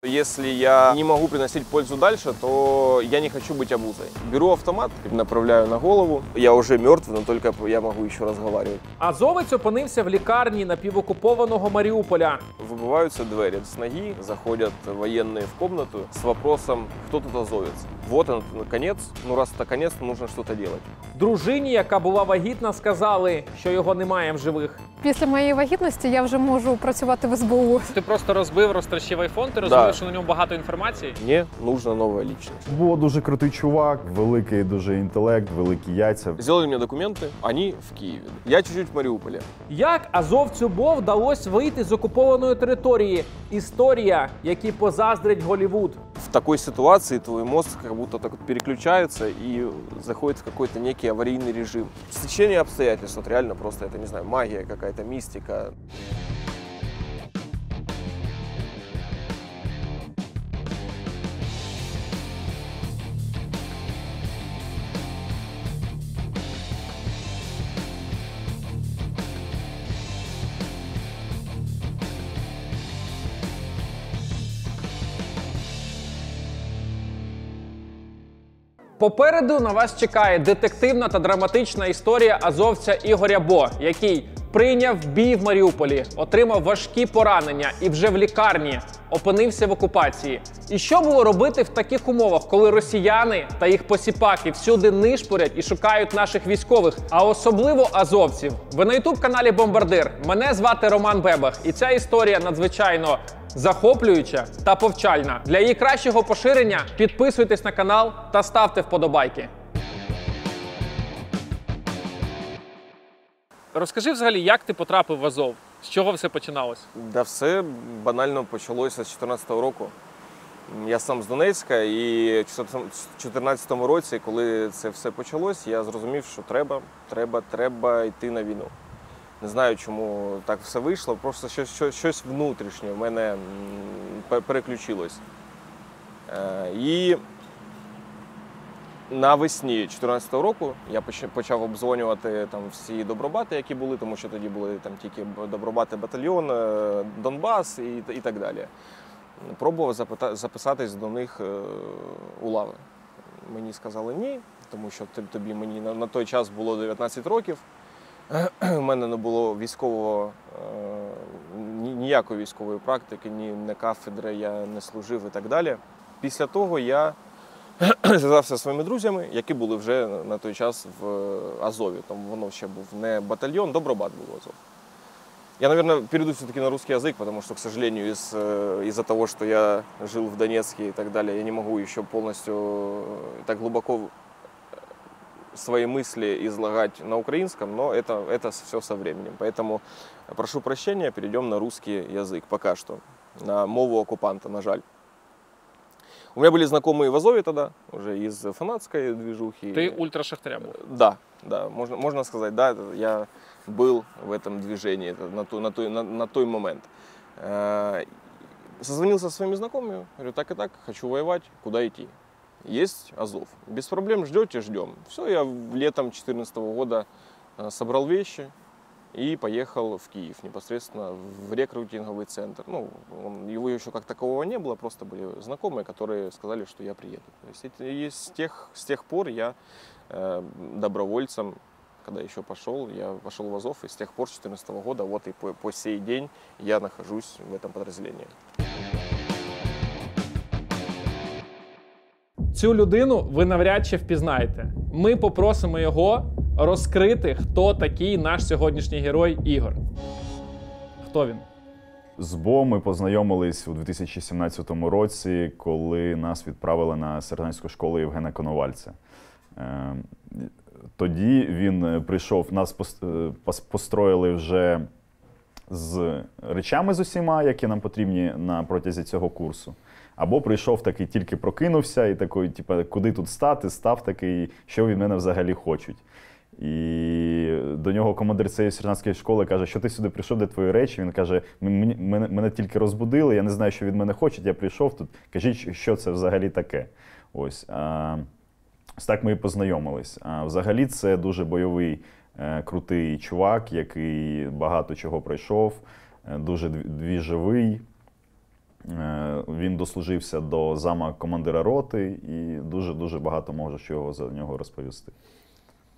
Если я не могу приносить пользу дальше, то я не хочу быть обузой. Беру автомат, направляю на голову. Я уже мертв, но только я могу еще разговаривать. Азовець опинився в лікарні напівокупованого Маріуполя. Выбиваются двери с ноги, заходят военные в комнату с вопросом, кто тут азовец. Вот он, конец. Ну раз это конец, нужно что-то делать. Дружині, яка була вагітна, сказали, що його немає в живих. Після моєї вагітності я вже можу працювати в СБУ. Ти просто розтрощив айфон, ти розумієш, що на ньому багато інформації? Мне нужна новая личность. Був дуже крутий чувак, великий дуже інтелект, великі яйця. Сделали мне документы, они в Киеве. Я чуть-чуть в Мариуполе. Як азовцю БО вдалося вийти з окупованої території? Історія, якій позаздрить Голлівуд. В такой ситуации твой мозг как будто так вот переключается и заходит в какой-то некий аварийный режим. Стечение обстоятельств, вот реально просто, это не знаю, магия какая-то, мистика. Попереду на вас чекає детективна та драматична історія азовця Ігоря Бо, який прийняв бій в Маріуполі, отримав важкі поранення і вже в лікарні опинився в окупації. І що було робити в таких умовах, коли росіяни та їх посіпаки всюди нишпорять і шукають наших військових, а особливо азовців? Ви на ютуб-каналі Бомбардир. Мене звати Роман Бебах, і ця історія надзвичайно захоплююча та повчальна. Для її кращого поширення підписуйтесь на канал та ставте вподобайки. Розкажи взагалі, як ти потрапив в Азов? З чого все починалось? Да все банально почалося з 14-го року. Я сам з Донецька, і в 2014 році, коли це все почалось, я зрозумів, що треба йти на війну. Не знаю, чому так все вийшло, просто щось внутрішнє в мене переключилось. І навесні 2014 року я почав обдзвонювати там всі добробати, які були, тому що тоді були там тільки добробати батальйон, Донбас і так далі. Пробував записатись до них у лави. Мені сказали ні, тому що мені на той час було 19 років. У мене не було ніякої військової практики, ні на кафедри я не служив і так далі. Після того я зв'язався зі своїми друзями, які були вже на той час в Азові. Там воно ще був не батальйон, добробат був Азов. Я, наверное, перейду все-таки на русский язык, потому что, к сожалению, из-за того, что я жил в Донецке и так далее, я не могу еще полностью так глубоко свои мысли излагать на украинском, но это все со временем. Поэтому прошу прощения, перейдем на русский язык пока что, на мову оккупанта, на жаль. У меня были знакомые в Азове тогда, уже из фанатской движухи. Ты ультрашахтаря был? Да, можно сказать, да, я был в этом движении на той момент. Созвонился со своими знакомыми, говорю, так и так, хочу воевать, куда идти? Есть Азов. Без проблем ждете, ждем. Все, я летом 2014 года собрал вещи и поехал в Киев, непосредственно в рекрутинговый центр. Ну, его еще как такового не было, просто были знакомые, которые сказали, что я приеду. То есть с тех пор я добровольцем, когда еще я пошел в Азов, и с тех пор, с 2014 года, вот и по сей день я нахожусь в этом подразделении. Цю людину ви навряд чи впізнаєте. Ми попросимо його розкрити, хто такий наш сьогоднішній герой Ігор. Хто він? З БО ми познайомились у 2017 році, коли нас відправили на сержантську школу Євгена Коновальця. Тоді він прийшов, нас построїли вже з речами з усіма, які нам потрібні на протязі цього курсу. Або прийшов такий, тільки прокинувся і такий, типу, куди тут стати, став такий, що від мене взагалі хочуть. І до нього командир цієї сержантської школи каже, що ти сюди прийшов, де твої речі? Він каже, мене тільки розбудили, я не знаю, що від мене хочуть, я прийшов тут, кажіть, що це взагалі таке. Ось так ми і познайомились. Взагалі це дуже бойовий, крутий чувак, який багато чого пройшов, дуже двіжовий. Він дослужився до зама командира роти і дуже-дуже багато можу чого за нього розповісти.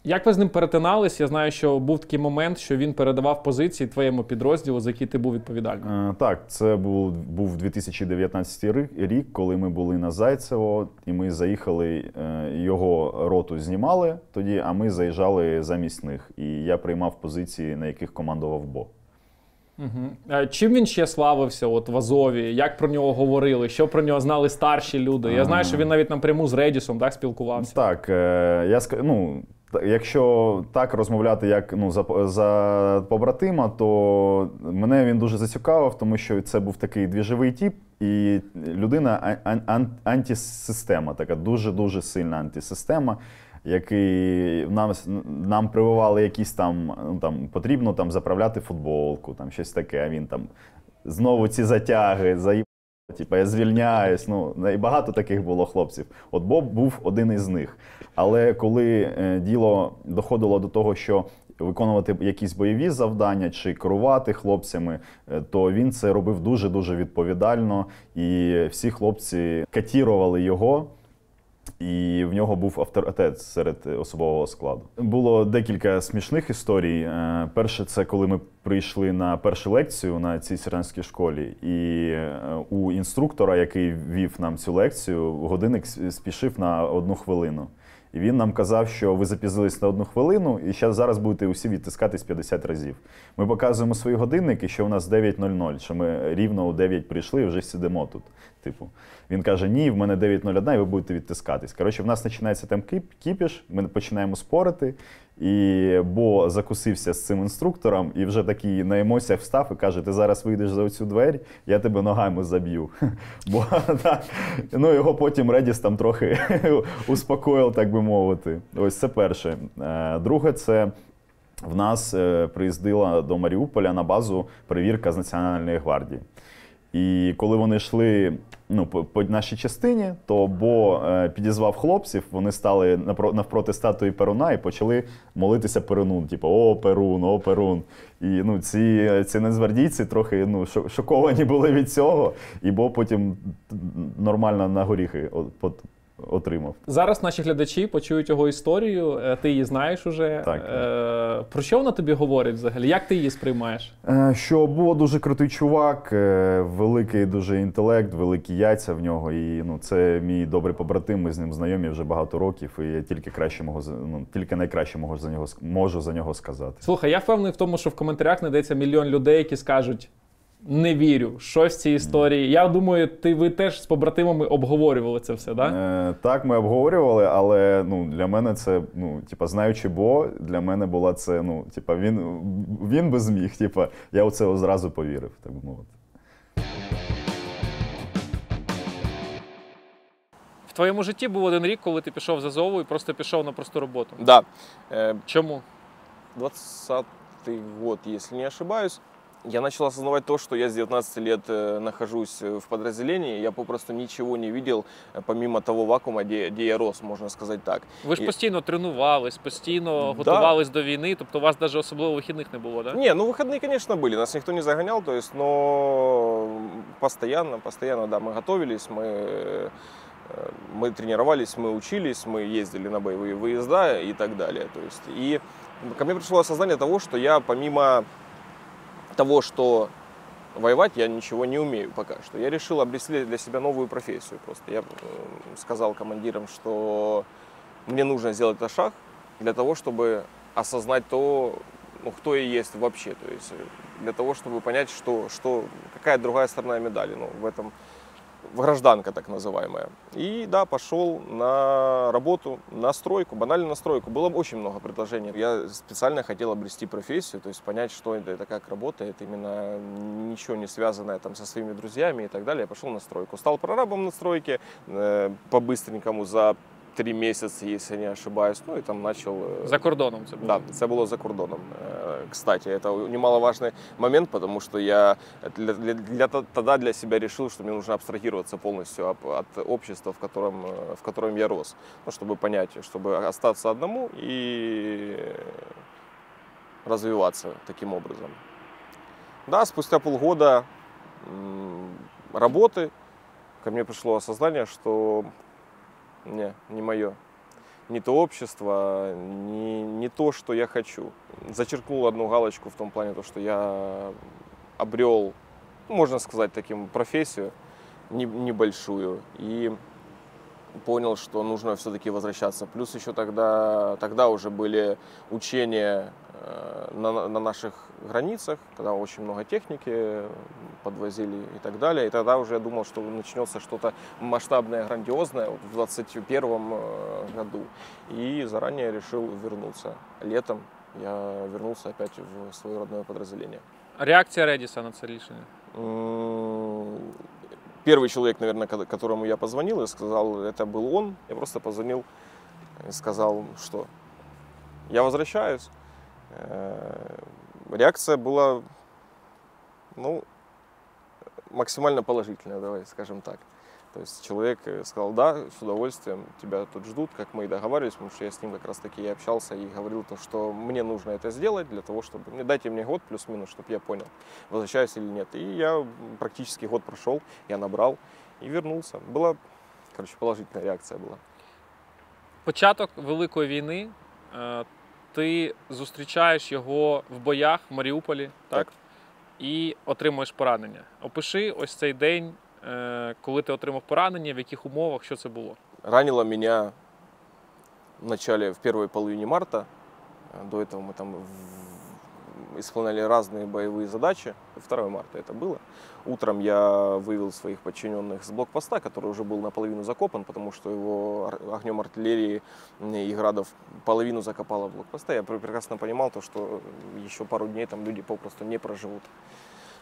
Як ви з ним перетинались? Я знаю, що був такий момент, що він передавав позиції твоєму підрозділу, за який ти був відповідальним. Так, це був 2019 рік, коли ми були на Зайцево, і ми заїхали, його роту знімали тоді, а ми заїжджали замість них. І я приймав позиції, на яких командував Бо. Угу. Чим він ще славився от в Азові? Як про нього говорили? Що про нього знали старші люди? Я знаю, що він навіть напряму з Редісом так спілкувався. Так, якщо так розмовляти як за побратима, то мене він дуже зацікавив, тому що це був такий двіжовий тип і людина антисистема, така дуже-дуже сильна антисистема, який нам прививали якісь там потрібно заправляти футболку, щось таке, а він знову ці затяги, я звільняюсь, і багато таких було хлопців. От Боб був один із них. Але коли діло доходило до того, що виконувати якісь бойові завдання чи керувати хлопцями, то він це робив дуже-дуже відповідально. І всі хлопці катірували його. І в нього був авторитет серед особового складу. Було декілька смішних історій. Перше, це коли ми прийшли на першу лекцію на цій сержантській школі, і у інструктора, який вів нам цю лекцію, годинник спішив на 1 хвилину. І він нам казав, що ви запізнились на 1 хвилину, і зараз будете усі відтискатись 50 разів. Ми показуємо свої годинники, що у нас 9:00, що ми рівно у 9 прийшли і вже сидимо тут. Він каже, ні, в мене 9:01, і ви будете відтискатись. Коротше, в нас починається там кіпіш, ми починаємо спорити, і Бо закусився з цим інструктором, і вже такий на емоціях встав і каже, ти зараз вийдеш за оцю двері, я тебе ногами заб'ю. Його потім Редіс там трохи успокоїв, так би мовити. Ось це перше. Друге, це в нас приїздила до Маріуполя на базу перевірка з Національної гвардії. І коли вони йшли по нашій частині, то Бо підізвав хлопців, вони стали навпроти статуї Перуна і почали молитися Перуну. О, Перун, о, Перун. І ці нацгвардійці трохи шоковані були від цього, і Бо потім нормально на горіхи отримав. Зараз наші глядачі почують його історію, ти її знаєш уже. Так. Про що вона тобі говорить взагалі? Як ти її сприймаєш? Що Бо дуже крутий чувак, великий дуже інтелект, великі яйця в нього. І це мій добрий побратим, ми з ним знайомі вже багато років, і я тільки найкраще можу за нього сказати. Слухай, я впевнений в тому, що в коментарях знайдеться мільйон людей, які скажуть, не вірю, що в цій історії. Я думаю, ви теж з побратимами обговорювали це все, так? Так, ми обговорювали, але для мене це, знаючи Бо, для мене була це, він би зміг, я у це одразу повірив, так би мовити. В твоєму житті був один рік, коли ти пішов з Азову і просто пішов на просту роботу. Да. Чому? 20-й год, если не ошибаюсь. Я начал осознавать то, что я с 19 лет нахожусь в подразделении, я попросту ничего не видел, помимо того вакуума, где я рос, можно сказать так. Ви ж постійно тренувались, постійно готувались до війни, тобто у вас навіть особливо вихідних не було, так? Не, выходные, конечно, были, нас никто не загонял, но постоянно, да, мы готовились, мы тренировались, мы учились, мы ездили на боевые выезда и так далее. И ко мне пришло осознание того, что я помимо того, что воевать я ничего не умею пока что. Я решил обрести для себя новую профессию. Просто я сказал командирам, что мне нужно сделать этот шаг для того, чтобы осознать то, кто я есть вообще. То есть для того, чтобы понять, какая другая сторона медали. В гражданка так называемая. И да, пошел на работу, на стройку, банально на стройку. Было очень много предложений. Я специально хотел обрести профессию, то есть понять, что это как работает, именно ничего не связанное со своими друзьями и так далее. Я пошел на стройку. Стал прорабом на стройке, по-быстренькому за 3 месяца, если не ошибаюсь. И там начал... За кордоном це було? Да, це було за кордоном. Кстати, это немаловажный момент, потому что я тогда для себя решил, что мне нужно абстрагироваться полностью от общества, в котором я рос. Чтобы понять, чтобы остаться одному и развиваться таким образом. Да, спустя полгода работы ко мне пришло осознание, что не мое. Не то общество, не то, что я хочу. Зачеркнул одну галочку в том плане, то, что я обрел, можно сказать, таким профессию небольшую. И понял, что нужно все-таки возвращаться. Плюс еще тогда уже были учения на наших границах, когда очень много техники подвозили и так далее. И тогда уже я думал, что начнется что-то масштабное, грандиозное в 2021 году. И заранее решил вернуться. Летом я вернулся опять в свое родное подразделение. Реакція Редіса на це рішення? Первый человек, наверное, которому я позвонил и сказал, это был он. Я просто позвонил и сказал, что я возвращаюсь. Реакция была, максимально положительная, давай скажем так. То есть человек сказал, да, с удовольствием, тебя тут ждут, как мы и договаривались, потому что я с ним как раз таки и общался и говорил, что мне нужно это сделать для того, чтобы, дайте мне год плюс-минус, чтобы я понял, возвращаюсь или нет. И я практически год прошел, я набрал и вернулся. Была, положительная реакция была. Початок Великої війни, ти зустрічаєш його в боях в Маріуполі, так? І отримуєш поранення. Опиши ось цей день, коли ти отримав поранення, в яких умовах, що це було? Ранило меня в первой половине марта. До этого мы там исполняли разные боевые задачи. 2 марта это было. Утром я вывел своих подчиненных с блокпоста, который уже был наполовину закопан, потому что его огнем артиллерии и градов половину закопало блокпоста. Я прекрасно понимал, что еще пару дней там люди попросту не проживут.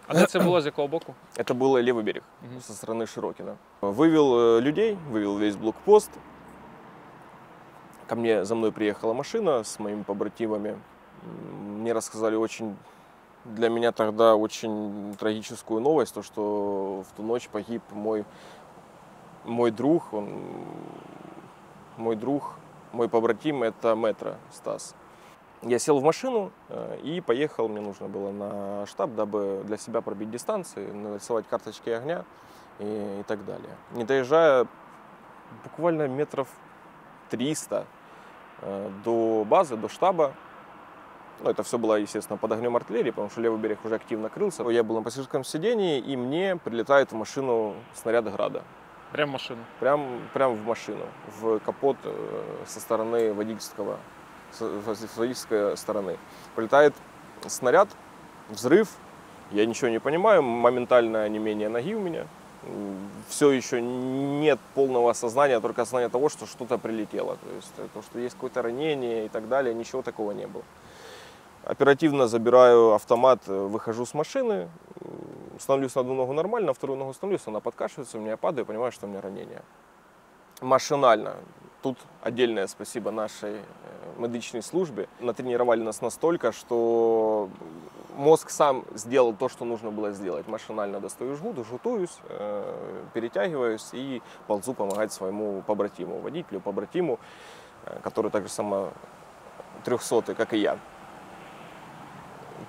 А де це було, з якого боку? Это был левый берег, со стороны Широкина. Вывел людей, вывел весь блокпост. За мной приехала машина с моими побратимами. Мне рассказали для меня тогда очень трагическую новость, то, что в ту ночь погиб мой побратим, это Метро Стас. Я сел в машину и поехал, мне нужно было на штаб, дабы для себя пробить дистанции, нарисовать карточки огня и так далее. Не доезжая буквально метров 300 до базы, до штаба, это все было, естественно, под огнем артиллерии, потому что левый берег уже активно крылся. Я был на пассажирском сидении, и мне прилетает в машину снаряд «Града». Прямо в машину? Прям в машину, в капот со стороны водительской стороны. Прилетает снаряд, взрыв, я ничего не понимаю, моментальное онемение ноги у меня. Все еще нет полного осознания, только осознание того, что что-то прилетело. То есть то, что есть какое-то ранение и так далее, ничего такого не было. Оперативно забираю автомат, выхожу с машины, становлюсь на одну ногу нормально, на вторую ногу становлюсь, она подкашивается, у меня я падаю, понимаю, что у меня ранение. Машинально. Тут отдельное спасибо нашей медичной службе. Натренировали нас настолько, что мозг сам сделал то, что нужно было сделать. Машинально достаю жгут, жгутуюсь, перетягиваюсь и ползу помогать своему побратиму, который так же само 300-й, как и я.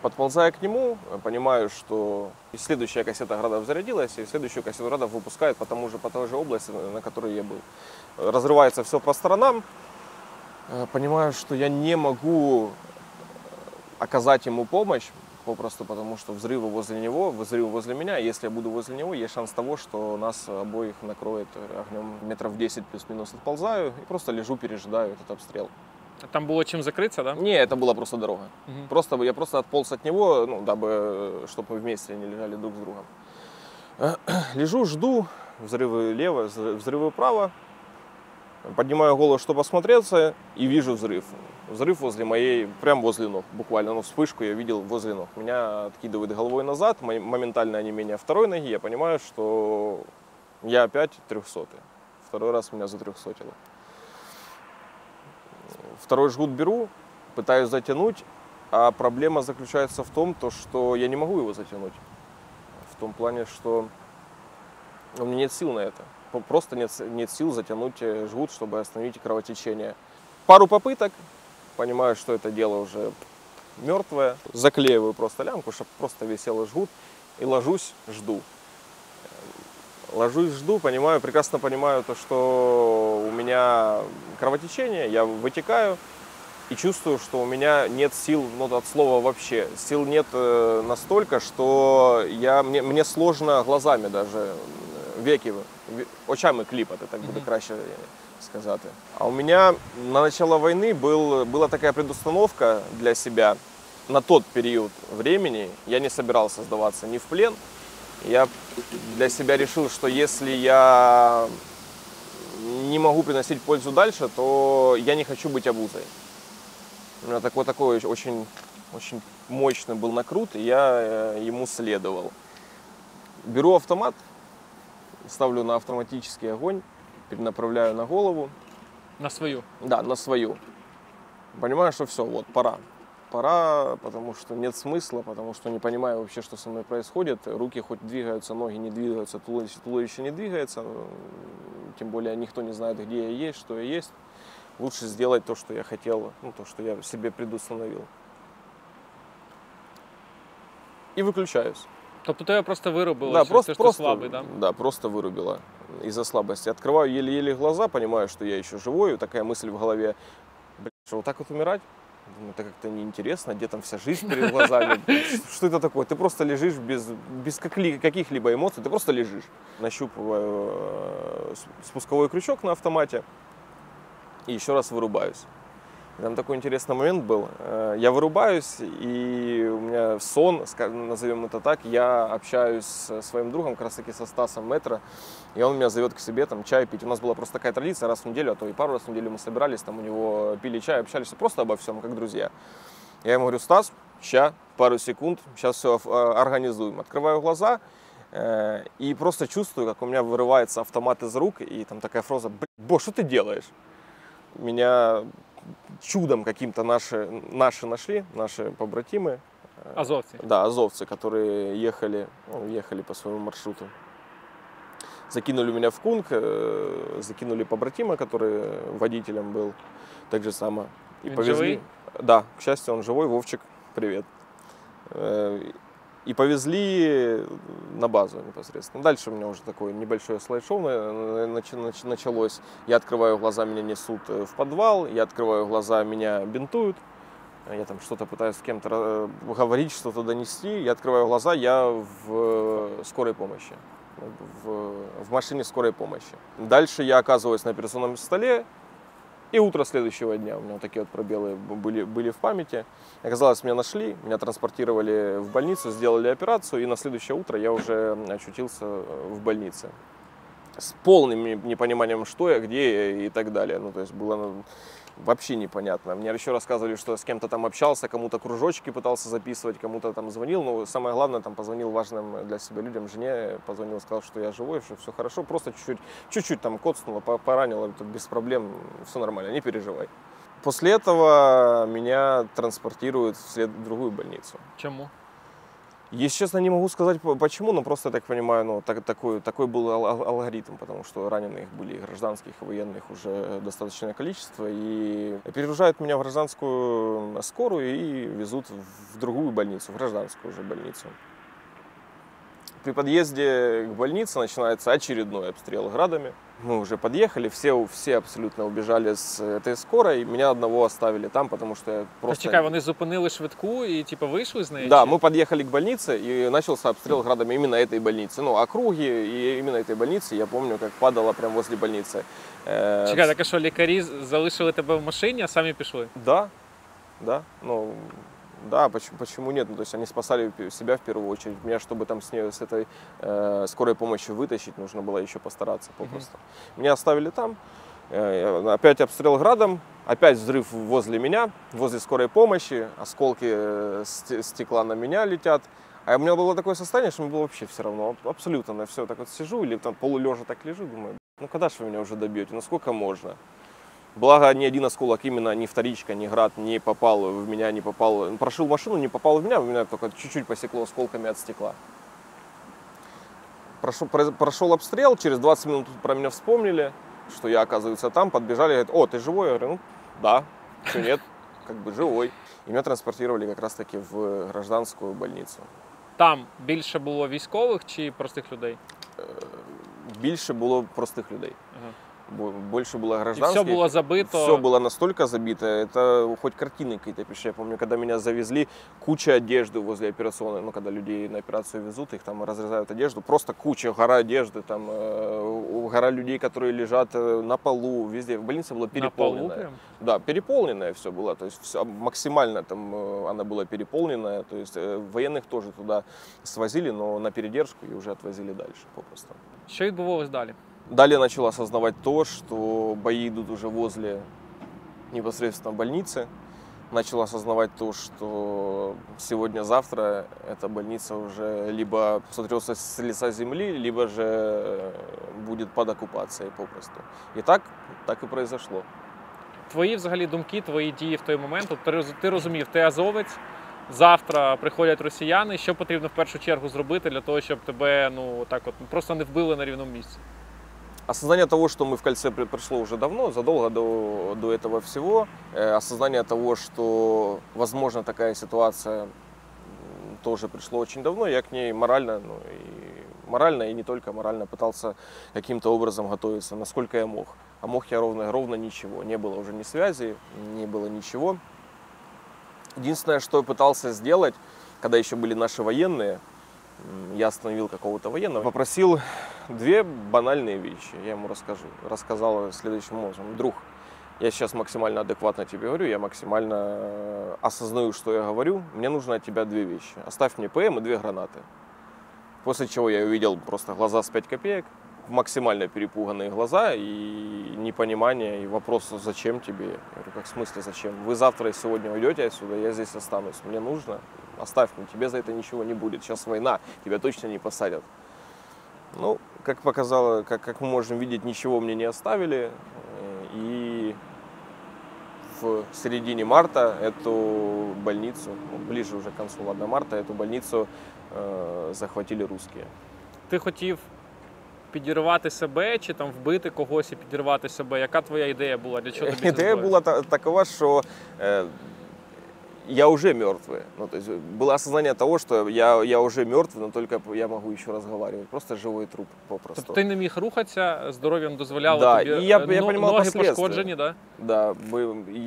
Подползая к нему, понимаю, что следующая кассета «Градов» зарядилась, и следующую кассету «Градов» выпускают по той же области, на которой я был. Разрывается все по сторонам. Понимаю, что я не могу оказать ему помощь, попросту потому, что взрывы возле него, взрывы возле меня. Если я буду возле него, есть шанс того, что нас обоих накроет огнем метров 10 плюс-минус. Отползаю и просто лежу, пережидаю этот обстрел. Там было чем закрыться, да? Не, это была просто дорога. Я просто отполз от него, дабы, чтобы мы вместе не лежали друг с другом. Лежу, жду, взрывы лево, взрывы право. Поднимаю голову, чтобы осмотреться, и вижу взрыв. Взрыв прям возле ног, буквально. Вспышку я видел возле ног. Меня откидывает головой назад, моментальное онемение второй ноги. Я понимаю, что я опять 300-й. Второй раз меня за-300-ило. Второй жгут беру, пытаюсь затянуть, а проблема заключается в том, что я не могу его затянуть. В том плане, что у меня нет сил на это. Просто нет сил затянуть жгут, чтобы остановить кровотечение. Пару попыток, понимаю, что это дело уже мертвое. Заклеиваю просто лямку, чтобы просто висел жгут, и ложусь, жду. Ложусь, жду, понимаю, прекрасно понимаю то, что у меня кровотечение, я вытекаю и чувствую, что у меня нет сил, ну, от слова вообще. Сил нет настолько, что мне сложно глазами даже, веки, очами кліпати, так буде краще сказати. А у меня на начало войны была такая предустановка для себя. На тот период времени я не собирался сдаваться ни в плен. Я для себя решил, что если я не могу приносить пользу дальше, то я не хочу быть обузой. У меня такой очень, очень мощный был накрут, и я ему следовал. Беру автомат, ставлю на автоматический огонь, перенаправляю на голову. На свою? Да, на свою. Понимаю, что все, вот, пора. Пора, потому что нет смысла, потому что не понимаю вообще, что со мной происходит. Руки хоть двигаются, ноги не двигаются, туловище не двигается. Тем более никто не знает, где я есть, что я есть. Лучше сделать то, что я хотел, ну, то, что я себе предустановил. И выключаюсь. Тобто тебе просто вырубило, Да, что просто слабый, да? Да, просто вырубило из-за слабости. Открываю еле-еле глаза, понимаю, что я еще живой. Такая мысль в голове, что вот так вот умирать? Думаю, это как-то неинтересно, где там вся жизнь перед глазами. Что это такое? Ты просто лежишь без каких-либо эмоций, ты просто лежишь. Нащупываю спусковой крючок на автомате и еще раз вырубаюсь. Там такой интересный момент был. Я вырубаюсь, и у меня сон, назовем это так, я общаюсь со своим другом, как раз таки со Стасом Метро, и он меня зовет к себе там чай пить. У нас была просто такая традиция, раз в неделю, а то и пару раз в неделю мы собирались, там у него пили чай, общались просто обо всем, как друзья. Я ему говорю: Стас, ща, пару секунд, сейчас все организуем. Открываю глаза и просто чувствую, как у меня вырывается автомат из рук, и там такая фраза: Бо, что ты делаешь? Меня чудом каким-то наши нашли, наши побратимы. Азовцы? Да, азовцы, которые ехали по своему маршруту. Закинули меня в кунг, закинули побратима, который водителем был, так же само. И повезли. Живой? Да, к счастью, он живой. Вовчик, привет. И повезли на базу непосредственно. Дальше у меня уже такое небольшое слайд-шоу началось. Я открываю глаза, меня несут в подвал. Я открываю глаза, меня бинтуют. Я там что-то пытаюсь с кем-то говорить, что-то донести. Я открываю глаза, я в скорой помощи. В машине скорой помощи. Дальше я оказываюсь на операционном столе. И утро следующего дня, у меня вот такие вот пробелы были в памяти. Оказалось, меня нашли, меня транспортировали в больницу, сделали операцию, и на следующее утро я уже очутился в больнице. С полным непониманием, что я, где я и так далее. Ну, то есть было вообще непонятно. Мне еще рассказывали, что с кем-то там общался, кому-то кружочки пытался записывать, кому-то там звонил. Но самое главное, там позвонил важным для себя людям, жене позвонил, сказал, что я живой, что все хорошо. Просто чуть-чуть там коцнуло, поранило, без проблем, все нормально, не переживай. После этого меня транспортируют в другую больницу. Чему? Если честно, не могу сказать почему, но просто, я так понимаю, ну, такой был алгоритм, потому что раненых были и гражданских, и военных уже достаточное количество, и перегружают меня в гражданскую скорую и везут в другую больницу, в гражданскую уже больницу. При подъезде к больнице начинается очередной обстрел градами. Мы уже подъехали, все абсолютно убежали с этой скорой. Меня одного оставили там, потому что я просто... Чекай, вони зупинили швидку і типу вийшли з неї? Да, чи? мы подъехали к больнице, и начался обстрел градами именно этой больницы. Ну, округи и именно этой больницы. Я помню, как падало прямо возле больницы. Чекай, так а що, лікарі залишили тебе в машині, а самі пішли? Да, ну... Да, почему нет? Ну, то есть они спасали себя в первую очередь. Меня, чтобы там с этой скорой помощи вытащить, нужно было еще постараться попросту. Меня оставили там. Опять обстрел градом, опять взрыв возле меня, возле скорой помощи. Осколки стекла на меня летят. А у меня было такое состояние, что мне было вообще все равно. Абсолютно на все. Так вот сижу или там полулежа так лежу, думаю, ну когда же вы меня уже добьете? Ну сколько можно? Благо, ни один осколок, именно ни вторичка, ни град не попал в меня, не попал. Прошил машину, не попал в меня только чуть-чуть посекло осколками от стекла. Прошел обстрел, через 20 минут про меня вспомнили, что я, оказывается, там, подбежали, говорят: о, ты живой? Я говорю: ну, да, что нет, как бы живой. И меня транспортировали как раз-таки в гражданскую больницу. Там більше було військових чи простих людей? більше було простих людей. Ага. Больше было І гражданских. все було забито. Все было настолько забито, это хоть картины какие-то пишешь. Я помню, когда меня завезли, куча одежды возле операционной, ну, когда людей на операцию везут, их там разрезают одежду, просто куча, гора одежды, там, гора людей, которые лежат на полу, везде. Больница была переполненная. На полу прям? Да, переполненная все было, то есть все, максимально там она была переполненная, то есть военных тоже туда свозили, но на передержку и уже отвозили дальше попросту. Що відбувалось далі? Далее я начал осознавать то, что бои идут уже возле непосредственно больницы. Начал осознавать то, что сегодня-завтра эта больница уже либо сотрется с лица земли, либо же будет под оккупацией попросту. И так и произошло. Твої взагалі думки, твої дії в той момент, от ти розумів, ти азовець, завтра приходять росіяни, що потрібно в першу чергу зробити для того, щоб тебе так от просто не вбили на рівному місці? Осознание того, что мы в кольце пришло уже давно, задолго до этого всего. Осознание того, что возможно такая ситуация, тоже пришло очень давно. Я к ней морально, и не только морально пытался каким-то образом готовиться, насколько я мог. А мог я ровно ничего. Не было уже ни связи, не было ничего. Единственное, что я пытался сделать, когда еще были наши военные, я остановил какого-то военного, попросил две банальные вещи, я ему рассказал следующим образом. Друг, я сейчас максимально адекватно тебе говорю, я максимально осознаю, что я говорю, мне нужно от тебя две вещи. Оставь мне ПМ и 2 гранаты. После чего я увидел просто глаза с 5 копеек, максимально перепуганные глаза и непонимание, и вопрос, зачем тебе? Я говорю, как в смысле зачем? Вы завтра и сегодня уйдете отсюда, я здесь останусь, мне нужно. Оставь мне, тебе за это ничего не будет. Сейчас война, тебя точно не посадят. Ну, как показало, как мы можем видеть, ничего мне не оставили. И в середине марта эту больницу, ближе уже к концу марта, эту больницу захватили русские. Ти хотів підірвати себе, чи там вбити когось і підірвати себе? Яка твоя ідея була? Для чого тобі це Идея зброя? была такова, что я уже мертвый. Ну, то есть было осознание того, что я уже мертвый, но только я могу еще разговаривать. Просто живой труп попросту. Тобто ти не міг рухатися, здоров'я не дозволяло Да, тобі, і я понимал ноги последствия. пошкоджені, да? Да, и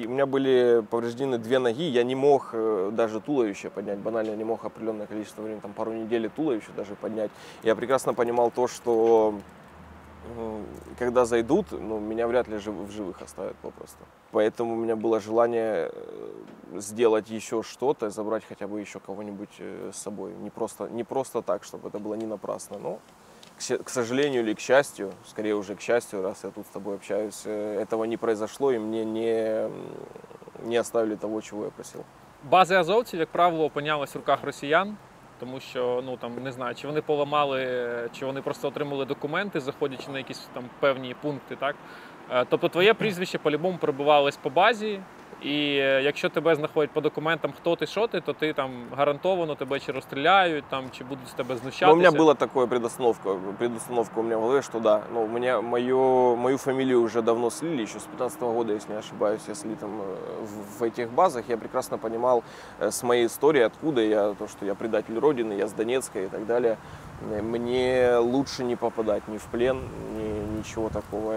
у меня были повреждены 2 ноги, я не мог даже туловище поднять, банально не мог определенное количество времени, там пару недель туловище даже поднять. Я прекрасно понимал то, что когда зайдут, меня вряд ли в живых оставят попросту. Поэтому у меня было желание сделать еще что-то, забрать хотя бы еще кого-нибудь с собой. Не просто так, чтобы это было не напрасно. Но, к сожалению или к счастью, скорее уже к счастью, раз я тут с тобой общаюсь, этого не произошло, и мне не оставили того, чего я просил. Бази азовців, як правило, опинялись в руках росіян, тому що, не знаю, чи вони поламали, чи вони просто отримали документи, заходячи на якісь там певні пункти, так? Тобто твоє прізвище по-любому перебувалось по базі, і якщо тебе знаходять по документам, хто ти, що ти, то ти там гарантовано тебе чи розстріляють, там, чи будуть з тебе знущатися. Но у меня была такая предустановка у меня в голове, что да, у меня мою фамилию уже давно слили, еще с 15-го года, если не ошибаюсь, я слит там в этих базах. Я прекрасно понимал с моей историей, откуда я, то, что я предатель Родины, я с Донецка и так далее. Мне лучше не попадать ни в плен, ничего такого.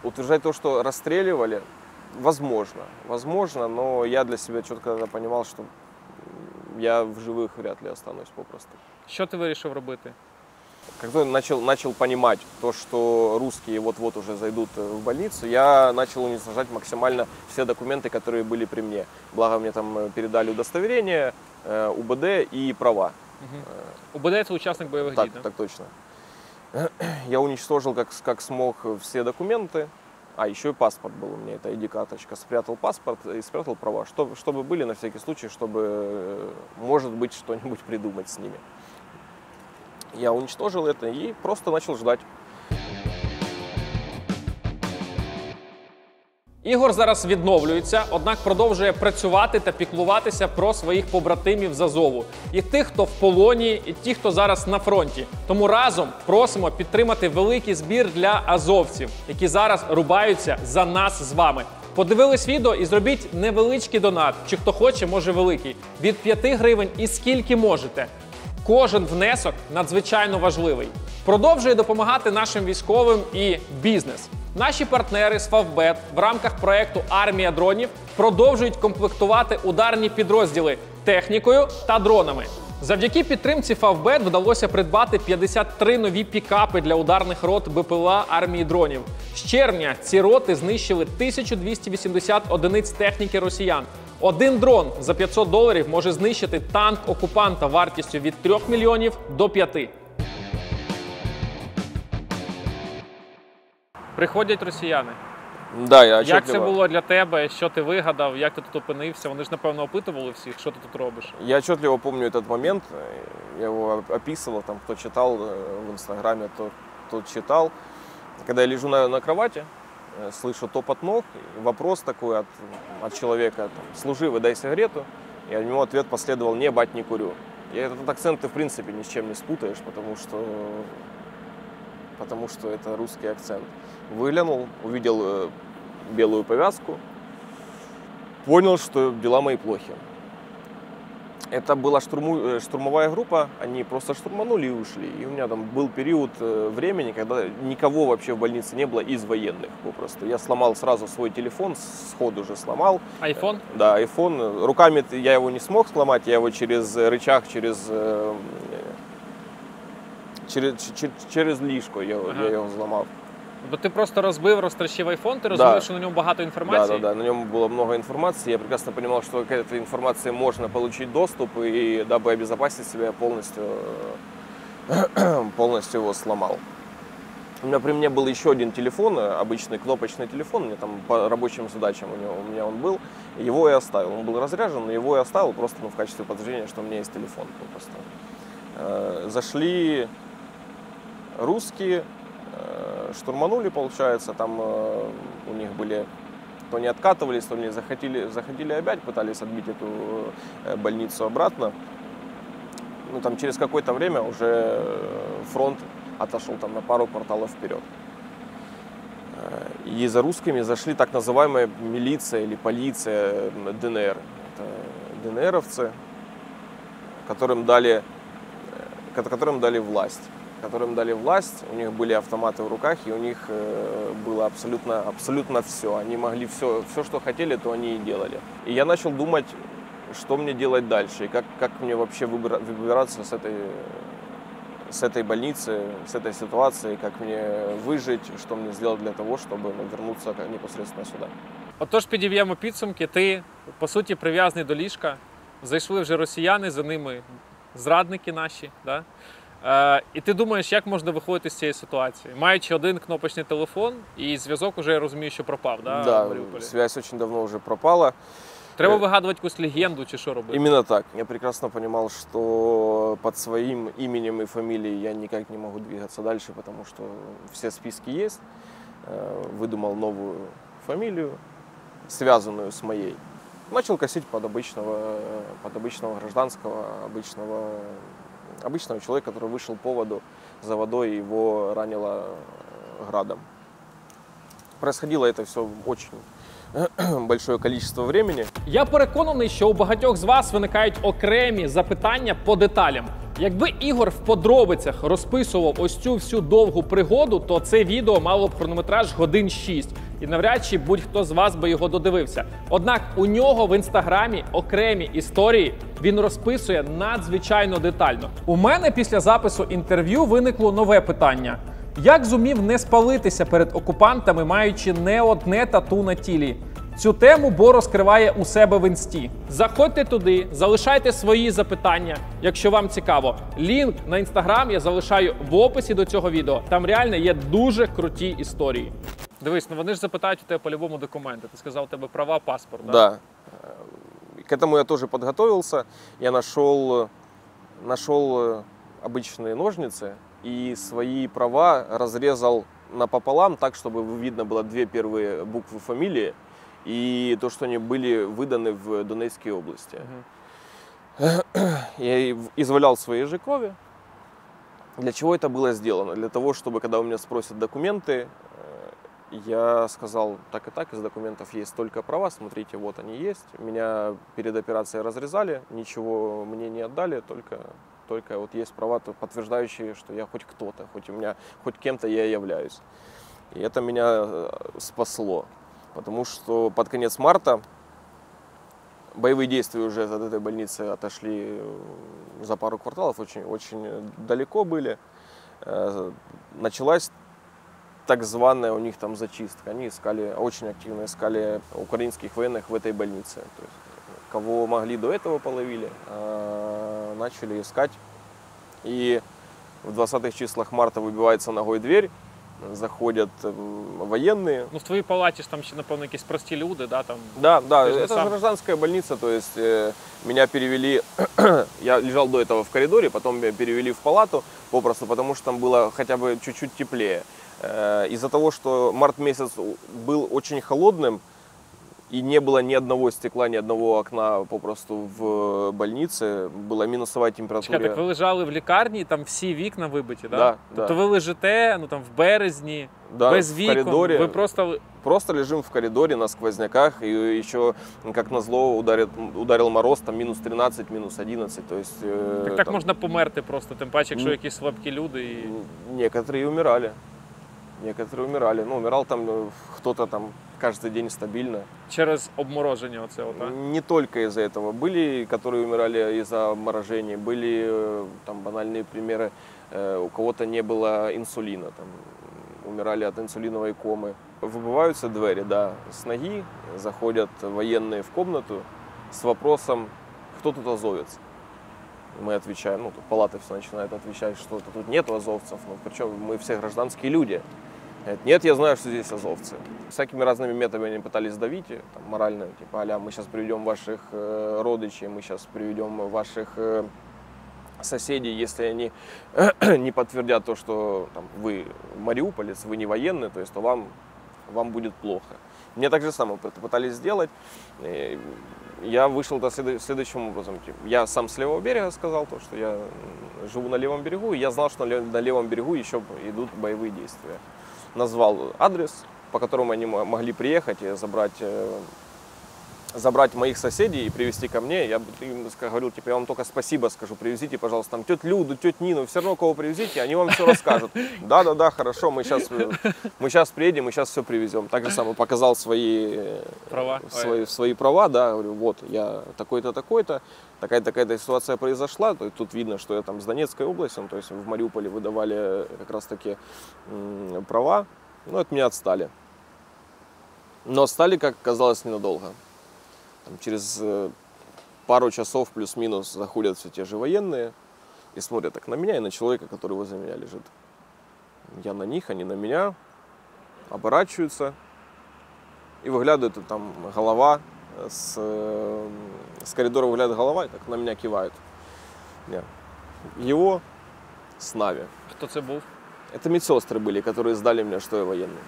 Утверждать то, что расстреливали, возможно, но я для себя четко понимал, что я в живых вряд ли останусь попросту. Що ти вирішив робити? Когда начал понимать то, что русские вот-вот уже зайдут в больницу, я начал уничтожать максимально все документы, которые были при мне. Благо мне там передали удостоверение, УБД и права. УБД – це учасник бойових дій, Так точно. Я уничтожил как смог все документы. А, еще и паспорт был у меня, это ID-карточка. Спрятал паспорт и спрятал права, чтобы были на всякий случай, чтобы, может быть, что-нибудь придумать с ними. Я уничтожил это и просто начал ждать. Ігор зараз відновлюється, однак продовжує працювати та піклуватися про своїх побратимів з Азову. І тих, хто в полоні, і ті, хто зараз на фронті. Тому разом просимо підтримати великий збір для азовців, які зараз рубаються за нас з вами. Подивились відео і зробіть невеличкий донат, чи хто хоче, може великий, від 5 гривень і скільки можете. Кожен внесок надзвичайно важливий. Продовжує допомагати нашим військовим і бізнес. Наші партнери з Favbet в рамках проєкту «Армія дронів» продовжують комплектувати ударні підрозділи технікою та дронами. Завдяки підтримці Favbet вдалося придбати 53 нові пікапи для ударних рот БПЛА армії дронів. З червня ці роти знищили 1280 одиниць техніки росіян. Один дрон за $500 може знищити танк окупанта вартістю від 3 мільйонів до 5. Приходять росіяни. Да, я Як отчетливо, це було для тебе? Що ти вигадав? Як ти тут опинився? Вони ж, напевно, опитували всіх, що ти тут робиш? Я отчетливо помню этот момент, я его описывал, там, кто читал в Инстаграме, тот читал. Когда я лежу на кровати, слышу топот ног, и вопрос такой от человека, там, служи, выдай сигарету, и от него ответ последовал, не, бать, не курю. И этот акцент ты, в принципе, ни с чем не спутаешь, потому что это русский акцент. Выглянул, увидел белую повязку, понял, что дела мои плохи. Это была штурмовая группа, они просто штурманули и ушли. И у меня там был период времени, когда никого вообще в больнице не было из военных попросту. Я сломал сразу свой телефон, сходу же сломал. Айфон? Да, айфон. Руками я его не смог сломать, я его через рычаг, через ліжко я його зламав. Бо ти просто розтрощив айфон, ти розумів, що на ньому багато інформації? Да, на нем было много информации. Я прекрасно понимал, что к этой информации можно получить доступ, и дабы обезопасить себя, я полностью его сломал. При мне был еще один телефон, обычный кнопочный телефон, мне там по рабочим задачам у меня он был. Его я оставил. Он был разряжен, но его я оставил просто в качестве подтверждения, что у меня есть телефон. Зашли русские, штурманули, получается, там у них были, то не откатывались, то не заходили опять, пытались отбить эту больницу обратно. Ну, там через какое-то время уже фронт отошел там на пару кварталов вперед. И за русскими зашли так называемая милиция или полиция ДНР. Это ДНРовцы, которым дали власть. У них были автоматы в руках, и у них было абсолютно все. Они могли все, что хотели, то они и делали. И я начал думать, что мне делать дальше, и как мне вообще выбираться с этой больницы, с этой ситуации, как мне выжить, что мне сделать для того, чтобы вернуться непосредственно сюда. Отож, підіб'ємо підсумки. Ти, по суті, прив'язаний до ліжка. Зайшли вже росіяни, за ними зрадники наші, да? І ти думаєш, як можна виходити з цієї ситуації? Маючи один кнопочний телефон, і зв'язок уже, я розумію, що пропав, да, Да, в Маріуполі? связь очень давно уже пропала. Треба вигадувати якусь легенду чи що робити? Именно так. Я прекрасно понимал, что под своим именем и фамилией я никак не могу двигаться дальше, потому что все списки есть. Выдумал новую фамилию, связанную с моей. Начал косить под обычного гражданского, обычного человека, который вышел по воду за водой, и его ранило градом. Происходило это все очень большое количество времени. Я переконаний, що у багатьох з вас виникають окремі запитання по деталям. Якби Ігор в подробицях розписував ось цю всю довгу пригоду, то це відео мало б хронометраж годин 6. І навряд чи будь-хто з вас би його додивився. Однак у нього в інстаграмі окремі історії він розписує надзвичайно детально. У мене після запису інтерв'ю виникло нове питання. Як зумів не спалитися перед окупантами, маючи не одне тату на тілі? Цю тему Бо розкриває у себе в інсті. Заходьте туди, залишайте свої запитання, якщо вам цікаво. Лінк на інстаграм я залишаю в описі до цього відео. Там реально є дуже круті історії. Дивись, ну вони ж запитають у тебе по-любому документи. Ти сказав, у тебе права, паспорт, да? Да. К этому я тоже подготовился. Я нашел обычные ножницы и свои права разрезал напополам так, чтобы видно было две первые буквы фамилии и то, что они были выданы в Донецкой области. Я извалял свои же крови. Для чего это было сделано? Для того, чтобы, когда у меня спросят документы, я сказал, так и так, из документов есть только права, смотрите, вот они есть. Меня перед операцией разрезали, ничего мне не отдали, только вот есть права, подтверждающие, что я хоть кто-то, хоть кем-то я являюсь. И это меня спасло, потому что под конец марта боевые действия уже от этой больницы отошли за пару кварталов, очень далеко были. Началась так званая у них там зачистка. Они очень активно искали украинских военных в этой больнице. То есть, кого могли до этого половили, начали искать. И в 20-х числах марта выбивается ногой дверь, заходят военные. Ну, в твоей палате ж там ще, напевно, якісь прості люди, да? Там... Да, Ты же это сам- гражданская больница, то есть меня перевели, я лежал до этого в коридоре, потом меня перевели в палату, попросту потому что там было хотя бы чуть-чуть теплее. Из-за того, что март месяц был очень холодным, и не было ни одного стекла, ни одного окна попросту в больнице, была минусовая температура. Чекай, так ви лежали в лікарні, там всі вікна вибиті, да? Да, Тобто да. ви лежите, ну там в березні, Да, без в вікон, коридоре. ви просто... Просто лежим в коридоре на сквозняках, и еще, как назло, ударил мороз, там минус 13, минус 11, то есть... Так там, можна померти просто, тим паче, якщо Ну, якісь слабкі люди і... Некоторые умирали. Ну, умирал там кто-то там каждый день стабильно. Через обмороження оце, от, а? Не только из-за этого. Были, которые умирали из-за обморожений, были там банальные примеры, у кого-то не было инсулина, там, умирали от инсулиновой комы. Выбиваются двери, да, с ноги, заходят военные в комнату с вопросом, кто тут азовец. Мы отвечаем, ну, тут палата все начинает отвечать, что тут нет азовцев, ну, причем мы все гражданские люди. Говорит, нет, я знаю, что здесь азовцы. Всякими разными методами они пытались давить, там, морально, типа, а-ля, мы сейчас приведем ваших родичей, мы сейчас приведем ваших соседей, если они не подтвердят то, что там, вы мариуполец, вы не военный, то есть то вам будет плохо. Мне так же самое пытались сделать. Я вышел следующим образом. Я сам с левого берега сказал, то, что я живу на левом берегу, и я знал, что на левом берегу еще идут боевые действия. Назвал адрес, по которому они могли приехать и забрать моих соседей и привезти ко мне. Я им говорил, типа, я вам только спасибо скажу, привезите, пожалуйста, там тетю Люду, тетю Нину, все равно кого привезите, они вам все расскажут. Да, хорошо, мы сейчас приедем, мы сейчас все привезем. Так же самое показал свои права, да, говорю, вот, я такой-то, такой-то, такая-то ситуация произошла, то есть тут видно, что я там с Донецкой области, то есть в Мариуполе выдавали как раз-таки права, но от меня отстали. Но отстали, как оказалось, ненадолго. Там, через пару часов плюс-минус заходят все те же военные и смотрят так на меня и на человека, который возле меня лежит. Я на них, они на меня, оборачиваются и выглядывает там голова, с коридора выглядывает голова и так на меня кивают. Нет. Его с Нави. Хто це був? Это медсестры были, которые сдали меня, что я военный.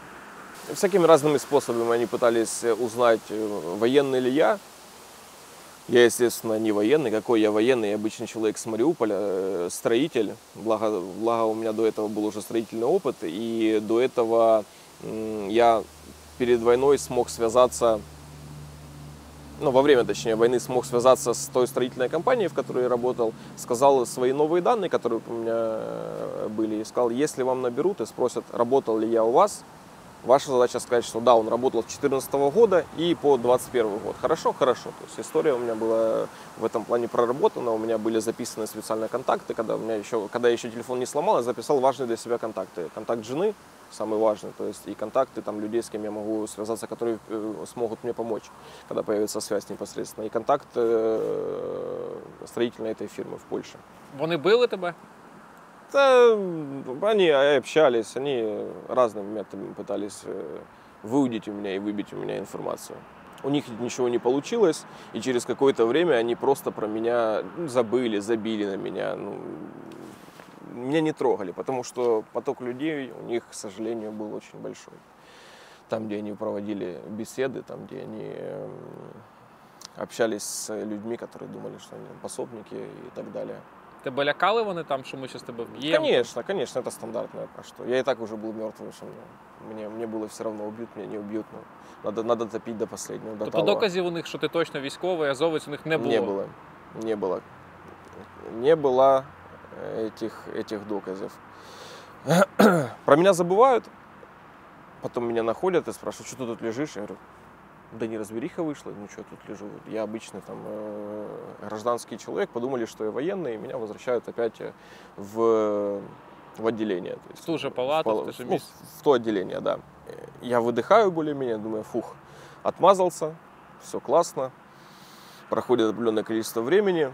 Всякими разными способами они пытались узнать, военный ли я. Я, естественно, не военный. Какой я военный? Я обычный человек с Мариуполя, строитель. Благо у меня до этого был уже строительный опыт. И до этого я перед войной смог связаться, во время, точнее, войны смог связаться с той строительной компанией, в которой я работал, сказал свои новые данные, которые у меня были, и сказал, если вам наберут и спросят, работал ли я у вас, ваша задача сказать, что да, он работал с 2014 года и по 2021 год. Хорошо. То есть история у меня была в этом плане проработана, у меня были записаны специальные контакты, когда я еще телефон не сломал, я записал важные для себя контакты. Контакт жены самый важный, то есть и контакты там, людей, с кем я могу связаться, которые смогут мне помочь, когда появится связь непосредственно, и контакт строительной этой фирмы в Польше. Вони били тебе? Да, они общались, они разными методами пытались выудить у меня и выбить у меня информацию. У них ничего не получилось, и через какое-то время они просто про меня забили на меня. Меня не трогали, потому что поток людей у них, к сожалению, был очень большой. Там, где они проводили беседы, там, где они общались с людьми, которые думали, что они пособники и так далее. Тебе лякали вони там, що ми зараз тебе вб'ємо? Конечно, это стандартное. А что? Я и так уже был мертвым, что мне было все равно, убьют меня, не убьют. Надо топить до последнего. До Тобто того. доказів у них, що ти точно військовий, азовець, у них не було? Не было. этих доказов. Про меня забывают, потом меня находят и спрашивают, что ты тут лежишь? Я говорю, да неразбериха вышла, ну что, тут лежу. Я обычный там гражданский человек, подумали, что я военный, и меня возвращают опять в отделение. То есть, В ту же палату, в то отделение, да. Я выдыхаю более-менее, думаю, фух, отмазался, все классно. Проходит определенное количество времени,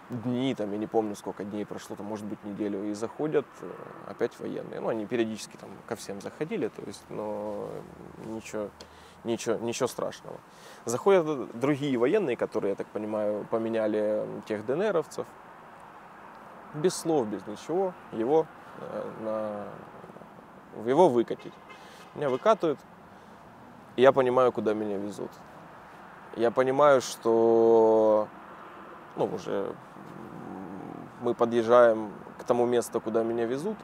дни, там, я не помню, сколько дней прошло, там, может быть, неделю, и заходят опять военные. Ну, они периодически там ко всем заходили, то есть, но ничего страшного. Заходят другие военные, которые, я так понимаю, поменяли тех ДНРовцев, без слов, без ничего, его выкатить. Меня выкатывают, и я понимаю, куда меня везут. Я понимаю, что уже мы подъезжаем к тому месту, куда меня везут.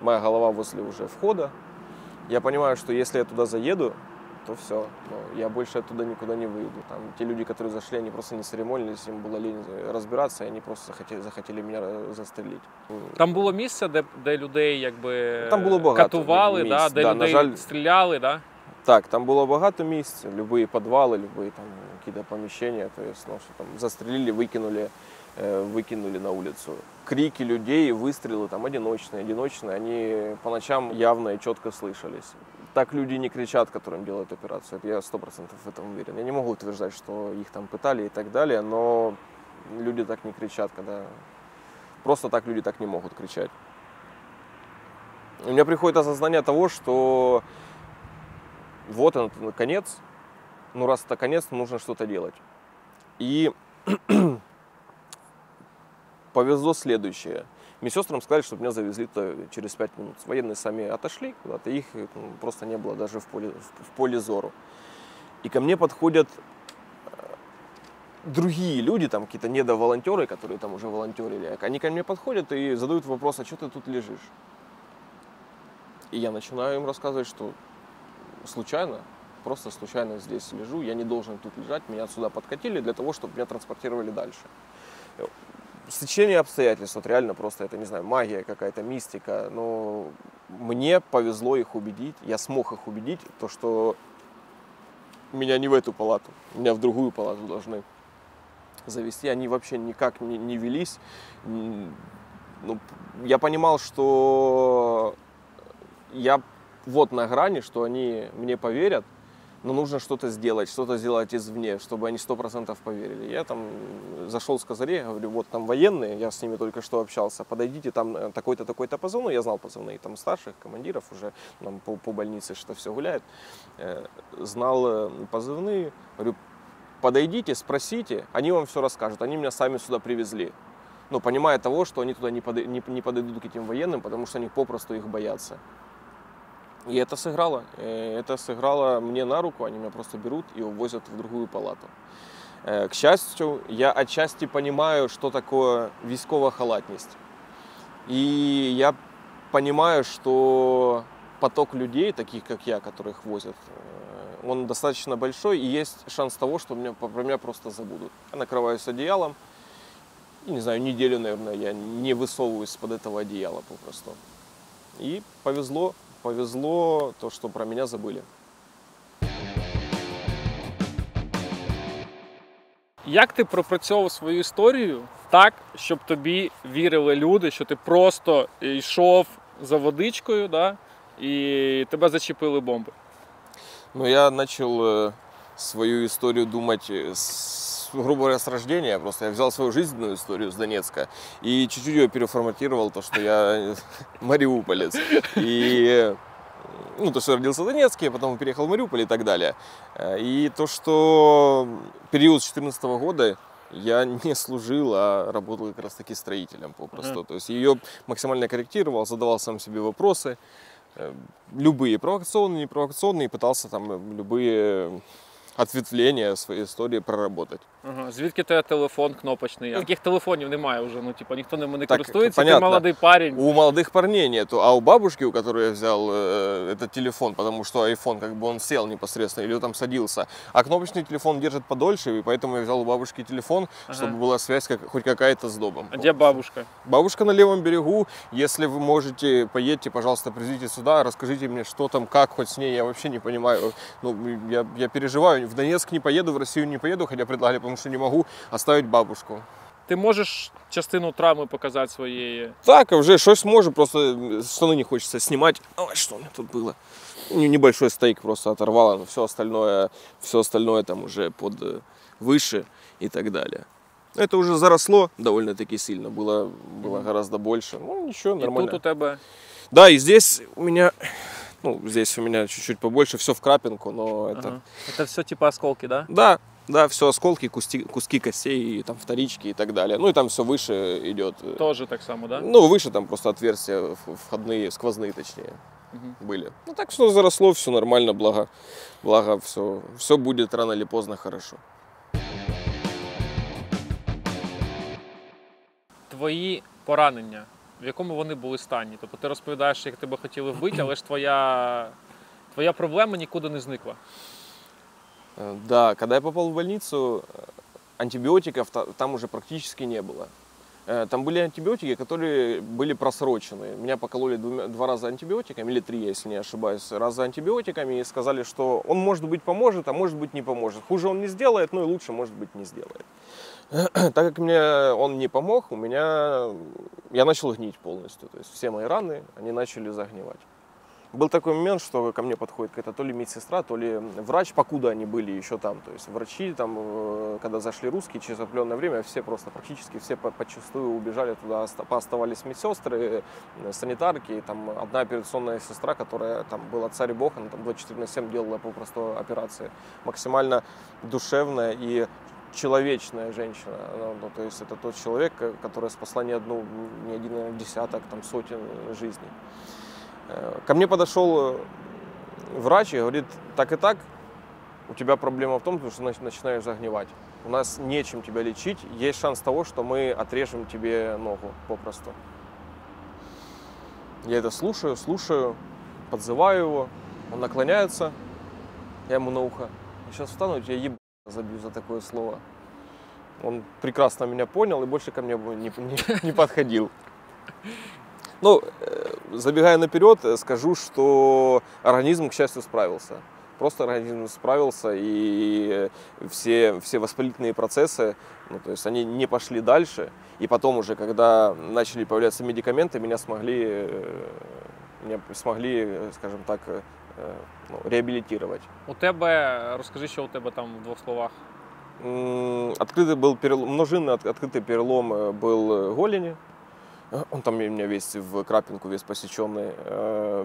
Моя голова возле уже входа. Я понимаю, что если я туда заеду, то все. Я больше оттуда никуда не выйду. Там те люди, которые зашли, они просто не церемонились, им было лень разбиратися, і вони просто захотіли мене застрелити. Там було місце, де людей якби там було багато катували, місць, де людей стріляли, да? Так, там було багато місць, любые підвали, любые там какие-то помещения, то есть, что там застрелили, выкинули на улицу. Крики людей, выстрелы там одиночные, они по ночам явно и четко слышались. Так люди не кричат, которым делают операцию, я 100% в этом уверен. Я не могу утверждать, что их там пытали и так далее, но люди так не кричат, когда... Просто так люди так не могут кричать. У меня приходит осознание того, что вот он, конец. Ну, раз это конец, то нужно что-то делать. И повезло следующее. Медсестрам сказали, что меня завезли через 5 минут. Военные сами отошли куда-то, их просто не было даже в поле зору. И ко мне подходят другие люди, там какие-то недоволонтеры, которые там уже волонтерили. Они ко мне подходят и задают вопрос, а что ты тут лежишь? И я начинаю им рассказывать, что просто случайно здесь лежу, я не должен тут лежать, меня сюда подкатили для того, чтобы меня транспортировали дальше. Стечение обстоятельств, вот реально просто, это, не знаю, магия какая-то, мистика, но мне повезло их убедить, я смог их убедить, то, что меня не в эту палату, меня в другую палату должны завести, они вообще никак не велись. Ну, я понимал, что я вот на грани, что они мне поверят, но нужно что-то сделать извне, чтобы они 100% поверили. Я там зашел с козырей, говорю, вот там военные, я с ними только что общался, подойдите, там такой-то, такой-то позывной, я знал позывные там старших командиров уже там, по больнице, что все гуляет, знал позывные, говорю, подойдите, спросите, они вам все расскажут, они меня сами сюда привезли. Но понимая того, что они туда не подойдут к этим военным, потому что они попросту их боятся. И это сыграло мне на руку, они меня просто берут и увозят в другую палату. К счастью, я отчасти понимаю, что такое військова халатність. И я понимаю, что поток людей, таких как я, которых возят, он достаточно большой, и есть шанс того, что про меня просто забудут. Я накрываюсь одеялом, и, не знаю, неделю, наверное, я не высовываюсь из-под этого одеяла попросту. И повезло то, что про меня забыли. Як ти пропрацьовував свою історію так, щоб тобі вірили люди, що ти просто йшов за водичкою, да, і тебе зачепили бомби? Ну, я начал свою историю думать, грубо говоря, с рождения. Просто я взял свою жизненную историю с Донецка и чуть-чуть ее переформатировал, то, что я мариуполец. И то, что я родился в Донецке, потом переехал в Мариуполь и так далее. И то, что период с 2014 года я не служил, а работал как раз таки строителем попросту. То есть ее максимально корректировал, задавал сам себе вопросы, любые провокационные, непровокационные, и пытался там любые ответвления своей истории проработать. Ага. Звідки тебе телефон кнопочний? Таких телефонів немає вже, ну типу, ніхто ними не Так, користується, ти понятно. молодий парень. У молодых парней нету, а у бабушки, у которой я взял этот телефон, потому что iPhone, как бы он сел непосредственно или там садился, а кнопочный телефон держит подольше, и поэтому я взял у бабушки телефон, чтобы была связь хоть какая-то с домом. А де бабушка? Бабушка на левом берегу, если вы можете, поедьте, пожалуйста, привезите сюда, расскажите мне, что там, как, хоть с ней, я вообще не понимаю. Ну, я переживаю, в Донецк не поеду, в Россию не поеду, хотя предлагали, потому что не могу оставить бабушку. Ти можеш частину травми показати своєї? Так, уже щось можу, просто штаны не хочется снимать. Ой, что у меня тут было? Небольшой стейк просто оторвало, но все остальное там уже под выше и так далее. Это уже заросло довольно-таки сильно, было гораздо больше. Ну, ничего, нормально. І тут у тебе? Да, и здесь у меня, здесь у меня чуть-чуть побольше, все в крапинку, но это... Ага. Це все типу осколки, да? Да, все осколки, куски костей, и там вторички и так далее. Ну и там все выше идет. Тоже так само, да? Ну, выше там просто отверстия входные, сквозные точнее, были. Ну так все заросло, все нормально, благо все будет рано или поздно хорошо. Твої поранення, в якому вони були стані? Тобто ти розповідаєш, як тебе хотіли вбити, але ж твоя проблема нікуди не зникла. Да, когда я попал в больницу, антибиотиков там уже практически не было. Там были антибиотики, которые были просрочены. Меня покололи 2 раза антибиотиками, или 3, если не ошибаюсь, раза антибиотиками, и сказали, что он, может быть, поможет, а может быть, не поможет. Хуже он не сделает, ну и лучше, может быть, не сделает. Так как мне он не помог, я начал гнить полностью. То есть все мои раны, они начали загнивать. Был такой момент, что ко мне подходит какая-то то ли медсестра, то ли врач, покуда они были еще там. То есть врачи там, когда зашли русские, через определенное время практически все подчастую убежали туда, пооставались медсестры, санитарки, там одна операционная сестра, которая там была царь и бог, она там 24/7 делала попросту операции. Максимально душевная и человечная женщина. То есть это тот человек, который спасла не один, а десяток, там, сотен жизней. Ко мне подошел врач и говорит, так и так, у тебя проблема в том, что начинаешь загнивать. У нас нечем тебя лечить, есть шанс того, что мы отрежем тебе ногу попросту. Я это слушаю, подзываю его, он наклоняется, я ему на ухо, я сейчас встану, я тебя забью за такое слово. Он прекрасно меня понял и больше ко мне не подходил. Ну, забегая наперед, скажу, что организм, к счастью, справился. Просто организм справился, и все воспалительные процессы, то есть они не пошли дальше. И потом уже, когда начали появляться медикаменты, меня смогли, скажем так, реабилитировать. У тебе, розкажи, що у тебе там в 2 словах. Открытый был множинный открытый перелом был голени. Он там у меня весь в крапинку, весь посеченный.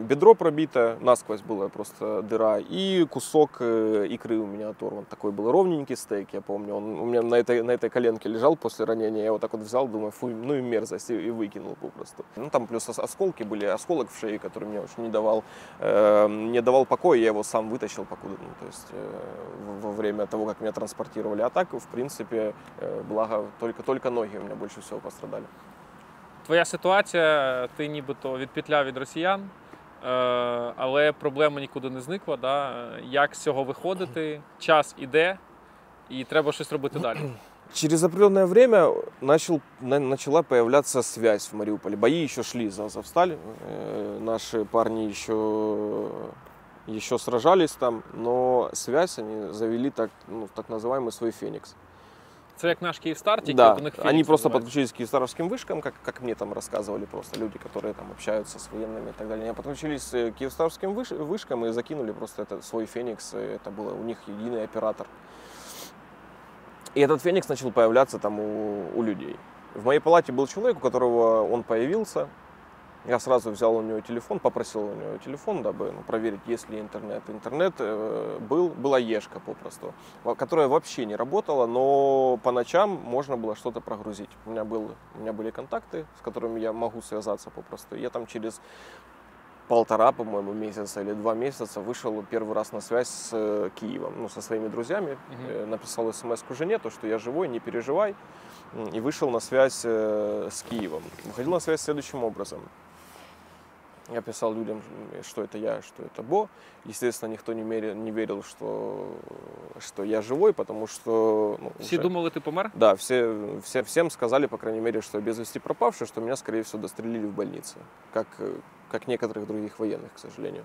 Бедро пробито, насквозь была просто дыра. И кусок икры у меня оторван. Такой был ровненький стейк, я помню. Он у меня на этой коленке лежал после ранения. Я вот так вот взял, думаю, фу, ну и мерзость, и выкинул попросту. Ну там плюс осколки были, осколок в шее, который мне уж не давал покоя. Я его сам вытащил покуда, то есть во время того, как меня транспортировали. А так, в принципе, благо, только ноги у меня больше всего пострадали. Твоя ситуація, ти нібито відпетляв від росіян, але проблема нікуди не зникла. Да? Як з цього виходити? Час іде, і треба щось робити далі. Через определенное время начала появляться связь в Мариуполе. Бои еще шли за Азовсталь, наши парни еще сражались там, но связь они завели так называемый свой «Феникс». Це як наш Киевстар, тільки да, у них они просто подключились к киевстаровским вышкам, как мне там рассказывали просто люди, которые там общаются с военными и так далее. Они подключились к киевстаровским вышкам и закинули просто свой «Феникс». Это был у них единый оператор. И этот «Феникс» начал появляться там у людей. В моей палате был человек, у которого он появился. Я сразу взял у него телефон, попросил у него телефон, дабы проверить, есть ли интернет. Интернет была ешка попросту, которая вообще не работала, но по ночам можно было что-то прогрузить. У меня были контакты, с которыми я могу связаться попросту. Я там через 1,5, по-моему, месяца или 2 месяца вышел первый раз на связь с Киевом, ну, со своими друзьями. Написал смс-ку жене, то, что я живой, не переживай. И вышел на связь с Киевом. Выходил на связь следующим образом. Я писал людям, что это я, что это Бо. Естественно, никто не верил, что я живой, потому что... Ну, Всі думали, ти помер? Да, всем сказали, по крайней мере, что я без вести пропавший, что меня, скорее всего, дострелили в больнице. Как некоторых других военных, к сожалению.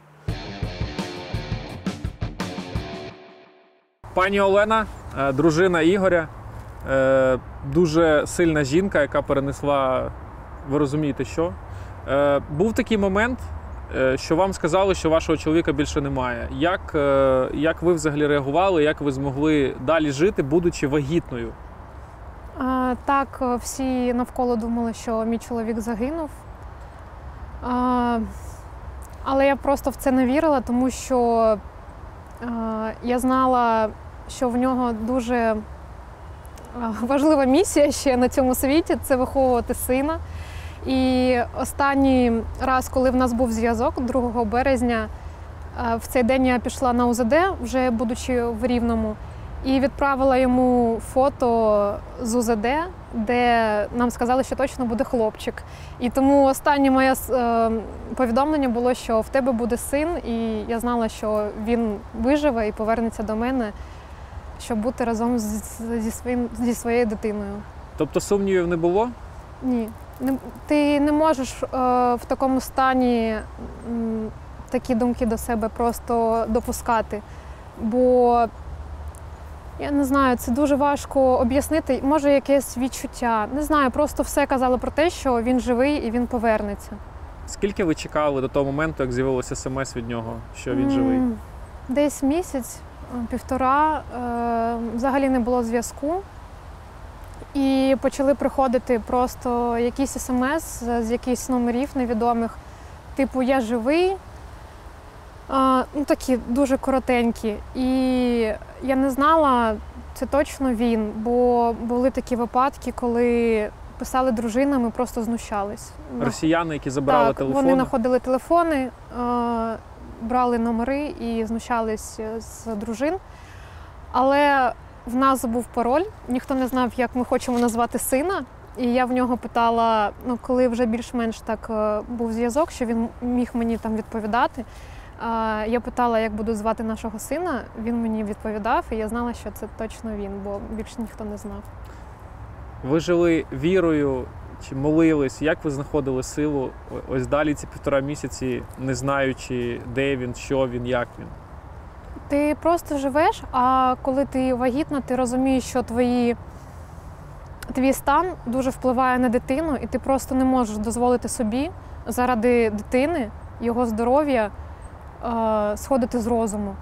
Пані Олена, дружина Ігоря, дуже сильна жінка, яка перенесла, ви розумієте, що. Був такий момент, що вам сказали, що вашого чоловіка більше немає. Як ви взагалі реагували, як ви змогли далі жити, будучи вагітною? Так, всі навколо думали, що мій чоловік загинув. Але я просто в це не вірила, тому що я знала, що в нього дуже важлива місія ще на цьому світі – це виховувати сина. І останній раз, коли в нас був зв'язок, 2 березня, в цей день я пішла на УЗД, вже будучи в Рівному, і відправила йому фото з УЗД, де нам сказали, що точно буде хлопчик. І тому останнє моє повідомлення було, що в тебе буде син, і я знала, що він виживе і повернеться до мене, щоб бути разом зі своєю дитиною. Тобто сумнівів не було? Ні. Ти не можеш в такому стані такі думки до себе просто допускати, бо, я не знаю, це дуже важко об'яснити, може якесь відчуття. Не знаю, просто все казало про те, що він живий і він повернеться. Скільки ви чекали до того моменту, як з'явилося смс від нього, що він живий? Десь місяць, 1,5, взагалі не було зв'язку. І почали приходити просто якісь смс з якихось номерів невідомих, типу «Я живий», ну такі дуже коротенькі. І я не знала, це точно він, бо були такі випадки, коли писали дружинам і просто знущались. Росіяни, які забирали телефони? Так, вони знаходили телефони, брали номери і знущались з дружин. Але в нас був пароль, ніхто не знав, як ми хочемо назвати сина. І я в нього питала, ну, коли вже більш-менш так був зв'язок, що він міг мені там відповідати. Я питала, як буду звати нашого сина, він мені відповідав, і я знала, що це точно він, бо більше ніхто не знав. Ви жили вірою чи молились? Як ви знаходили силу ось далі ці 1,5 місяці, не знаючи, де він, що він, як він? Ти просто живеш, а коли ти вагітна, ти розумієш, що твій стан дуже впливає на дитину, і ти просто не можеш дозволити собі заради дитини, його здоров'я, сходити з розуму.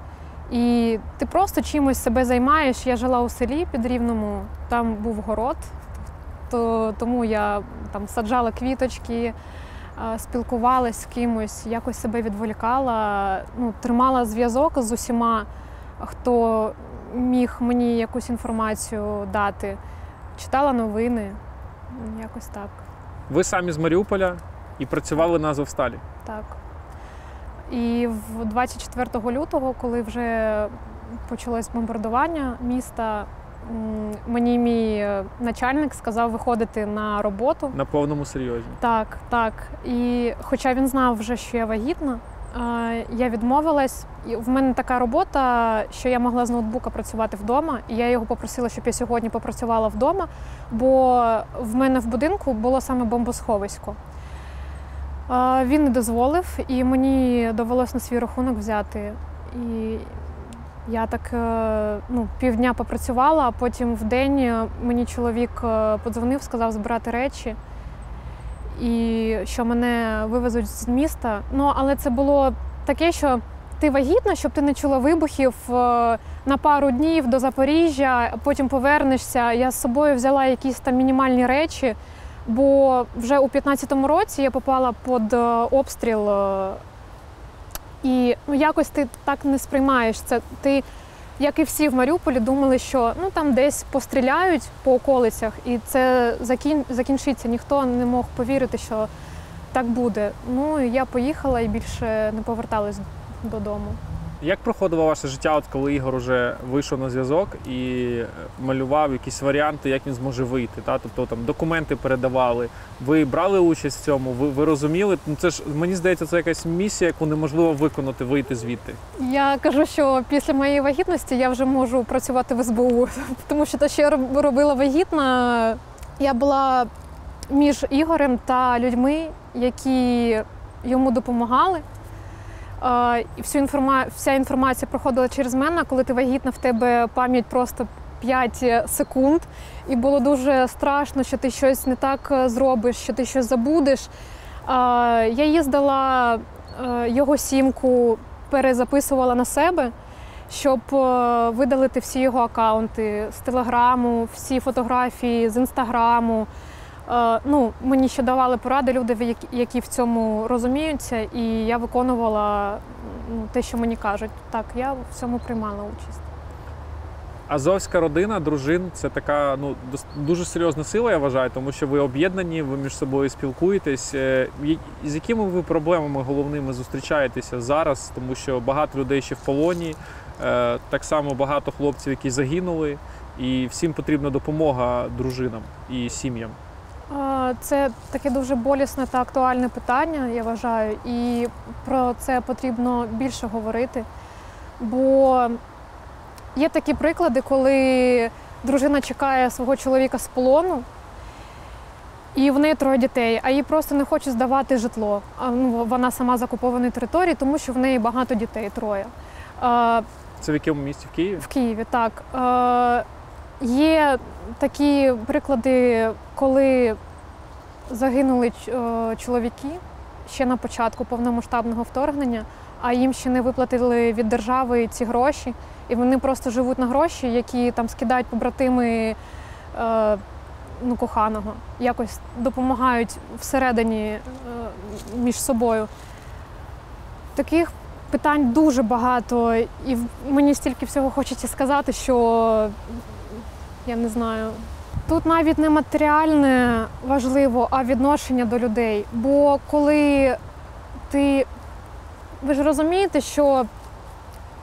І ти просто чимось себе займаєш. Я жила у селі під Рівному, там був город, тому я там саджала квіточки, спілкувалась з кимось, якось себе відволікала, ну, тримала зв'язок з усіма, хто міг мені якусь інформацію дати. Читала новини, якось так. Ви самі з Маріуполя і працювали на Азовсталі? Так. І 24 лютого, коли вже почалось бомбардування міста, мені мій начальник сказав виходити на роботу. На повному серйозі? Так, так. І хоча він знав вже, що я вагітна, я відмовилась. І в мене така робота, що я могла з ноутбука працювати вдома. І я його попросила, щоб я сьогодні попрацювала вдома, бо в мене в будинку було саме бомбосховисько. Він не дозволив, і мені довелося на свій рахунок взяти. І я так півдня попрацювала, а потім в день мені чоловік подзвонив, сказав збирати речі, і що мене вивезуть з міста. Ну, але це було таке, що ти вагітна, щоб ти не чула вибухів на пару днів до Запоріжжя, а потім повернешся. Я з собою взяла якісь там мінімальні речі, бо вже у 15-му році я попала під обстріл. І якось ти так не сприймаєш це. Ти, як і всі в Маріуполі, думали, що там десь постріляють по околицях, і це закінчиться. Ніхто не мог повірити, що так буде. Ну, і я поїхала і більше не поверталась додому. Як проходило ваше життя, от коли Ігор уже вийшов на зв'язок і малював якісь варіанти, як він зможе вийти? Та? Тобто там документи передавали, ви брали участь в цьому, ви розуміли? Ну, це ж, мені здається, це якась місія, яку неможливо виконати, вийти звідти. Я кажу, що після моєї вагітності я вже можу працювати в СБУ, тому що те, що я робила вагітна, я була між Ігорем та людьми, які йому допомагали. І вся інформація проходила через мене. Коли ти вагітна, в тебе пам'ять просто 5 секунд. І було дуже страшно, що ти щось не так зробиш, що ти щось забудеш. Я їздила, його сімку перезаписувала на себе, щоб видалити всі його акаунти з Телеграму, всі фотографії з Інстаграму. Ну, мені ще давали поради люди, які в цьому розуміються, і я виконувала те, що мені кажуть. Так, я в цьому приймала участь. Азовська родина, дружин – це така дуже серйозна сила, я вважаю, тому що ви об'єднані, ви між собою спілкуєтесь. З якими ви проблемами головними зустрічаєтеся зараз? Тому що багато людей ще в полоні, так само багато хлопців, які загинули, і всім потрібна допомога дружинам і сім'ям. Це таке дуже болісне та актуальне питання, я вважаю, і про це потрібно більше говорити. Бо є такі приклади, коли дружина чекає свого чоловіка з полону, і в неї 3 дітей, а їй просто не хочуть здавати житло. Вона сама з окупованої території, тому що в неї багато дітей, 3. Це в якому місті? В Києві? В Києві, так. Є такі приклади, коли загинули чоловіки ще на початку повномасштабного вторгнення, а їм ще не виплатили від держави ці гроші. І вони просто живуть на гроші, які там скидають побратими коханого. Якось допомагають всередині між собою. Таких питань дуже багато. І мені стільки всього хочеться сказати, що я не знаю. Тут навіть не матеріальне важливо, а відношення до людей. Бо коли ви ж розумієте, що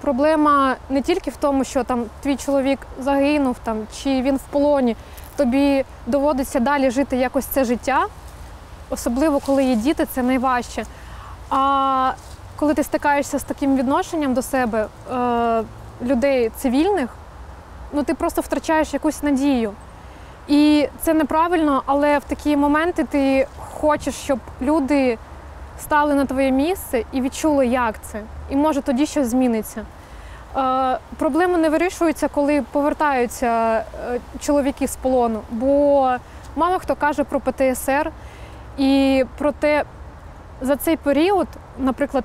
проблема не тільки в тому, що там твій чоловік загинув, там, чи він в полоні, тобі доводиться далі жити якось це життя, особливо коли є діти, це найважче. А коли ти стикаєшся з таким відношенням до себе, людей цивільних, ти просто втрачаєш якусь надію. І це неправильно, але в такі моменти ти хочеш, щоб люди стали на твоє місце і відчули, як це. І може тоді щось зміниться. Проблеми не вирішуються, коли повертаються чоловіки з полону, бо мало хто каже про ПТСР. І про те, за цей період, наприклад,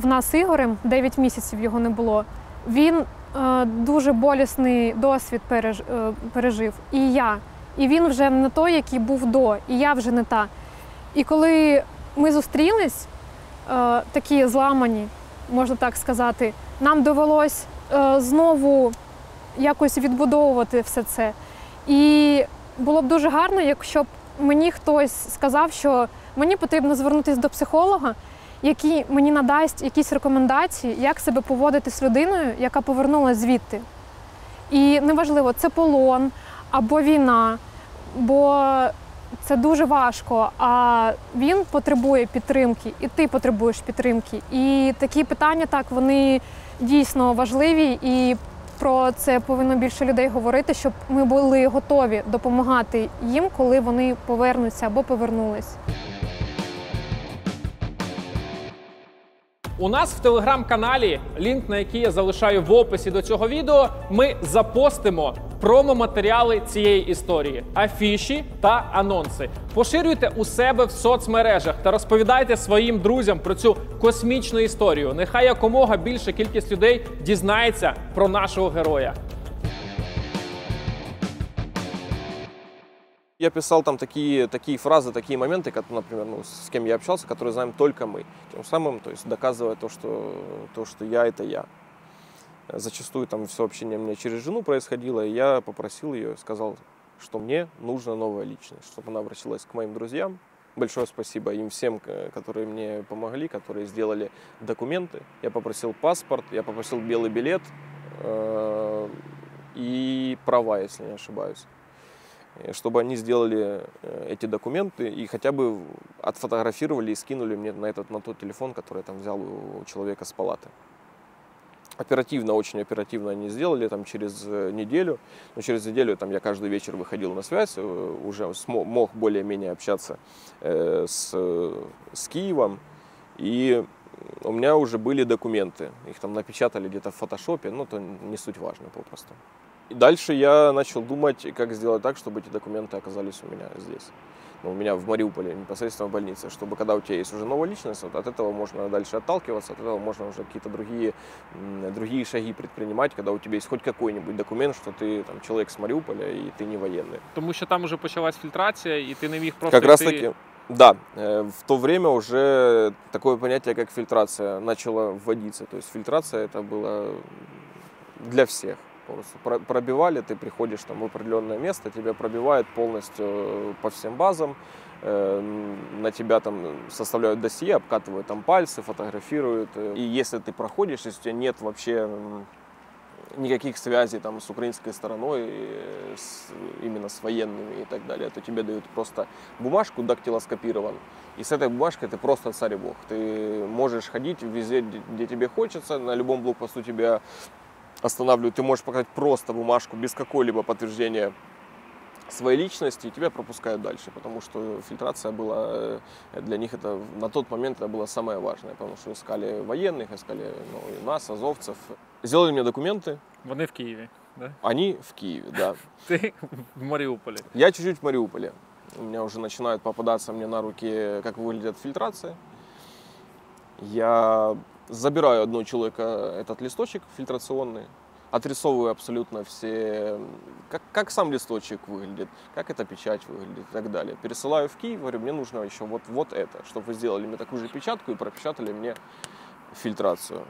в нас з Ігорем, 9 місяців його не було, він дуже болісний досвід пережив. І я. І він вже не той, який був до, і я вже не та. І коли ми зустрілись, такі зламані, можна так сказати, нам довелось знову якось відбудовувати все це. І було б дуже гарно, якщо б мені хтось сказав, що мені потрібно звернутися до психолога, який мені надасть якісь рекомендації, як себе поводити з людиною, яка повернулася звідти. І неважливо, це полон або війна, бо це дуже важко, а він потребує підтримки, і ти потребуєш підтримки. І такі питання, так, вони дійсно важливі, і про це повинно більше людей говорити, щоб ми були готові допомагати їм, коли вони повернуться або повернулись. У нас в телеграм-каналі, лінк на який я залишаю в описі до цього відео, ми запостимо промо-матеріали цієї історії, афіші та анонси. Поширюйте у себе в соцмережах та розповідайте своїм друзям про цю космічну історію. Нехай якомога більша кількість людей дізнається про нашого героя. Я писал там такие фразы, такие моменты, например, с кем я общался, которые знаем только мы. Тем самым, то есть, доказывая то, что я – это я. Зачастую там все общение у меня через жену происходило, и я попросил ее, сказал, что мне нужна новая личность, чтобы она обратилась к моим друзьям, Большое спасибо им всем, которые мне помогли, которые сделали документы. Я попросил паспорт, я попросил белый билет и права, если не ошибаюсь. Чтобы они сделали эти документы и хотя бы отфотографировали и скинули мне на тот телефон, который я там взял у человека с палаты. Оперативно, очень оперативно они сделали, там через неделю. Но через неделю там, я каждый вечер выходил на связь, уже мог более-менее общаться с Киевом. И у меня уже были документы. Их там напечатали где-то в фотошопе, но это не суть важно попросту. И дальше я начал думать, как сделать так, чтобы эти документы оказались у меня здесь. У меня в Мариуполе, непосредственно в больнице, чтобы когда у тебя есть уже новая личность, вот от этого можно дальше отталкиваться, от этого можно уже какие-то другие шаги предпринимать, когда у тебя есть хоть какой-нибудь документ, что ты там, человек с Мариуполя и ты не военный. Тому що там уже почалась фільтрація, і ти не міг просто Как раз таки, да, в то время уже такое понятие, как фильтрация, начало вводиться. То есть фильтрация это было для всех. Просто пробивали, ты приходишь там в определенное место, тебя пробивают полностью по всем базам, на тебя там составляют досье, обкатывают там пальцы, фотографируют. И если ты проходишь, если у тебя нет вообще никаких связей там с украинской стороной, именно с военными и так далее, то тебе дают просто бумажку, дактилоскопирован. И с этой бумажкой ты просто царь и бог. Ты можешь ходить везде, где тебе хочется, на любом блокпосту тебя останавливают, ты можешь показать просто бумажку без какого-либо подтверждения своей личности, и тебя пропускают дальше, потому что фильтрация была для них, это на тот момент это было самое важное, потому что искали военных, искали и нас, азовцев. Сделали мне документы. Вони в Києві, да? Они в Киеве, да. Ти в Маріуполі. Я чуть-чуть в Мариуполе. У меня уже начинают попадаться мне на руки, как выглядят фильтрации. Я забираю одного человека этот листочек фильтрационный, отрисовываю абсолютно все, как сам листочек выглядит, как эта печать выглядит и так далее. Пересылаю в Киев, говорю, мне нужно еще вот это, чтобы вы сделали мне такую же печатку и пропечатали мне фильтрацию.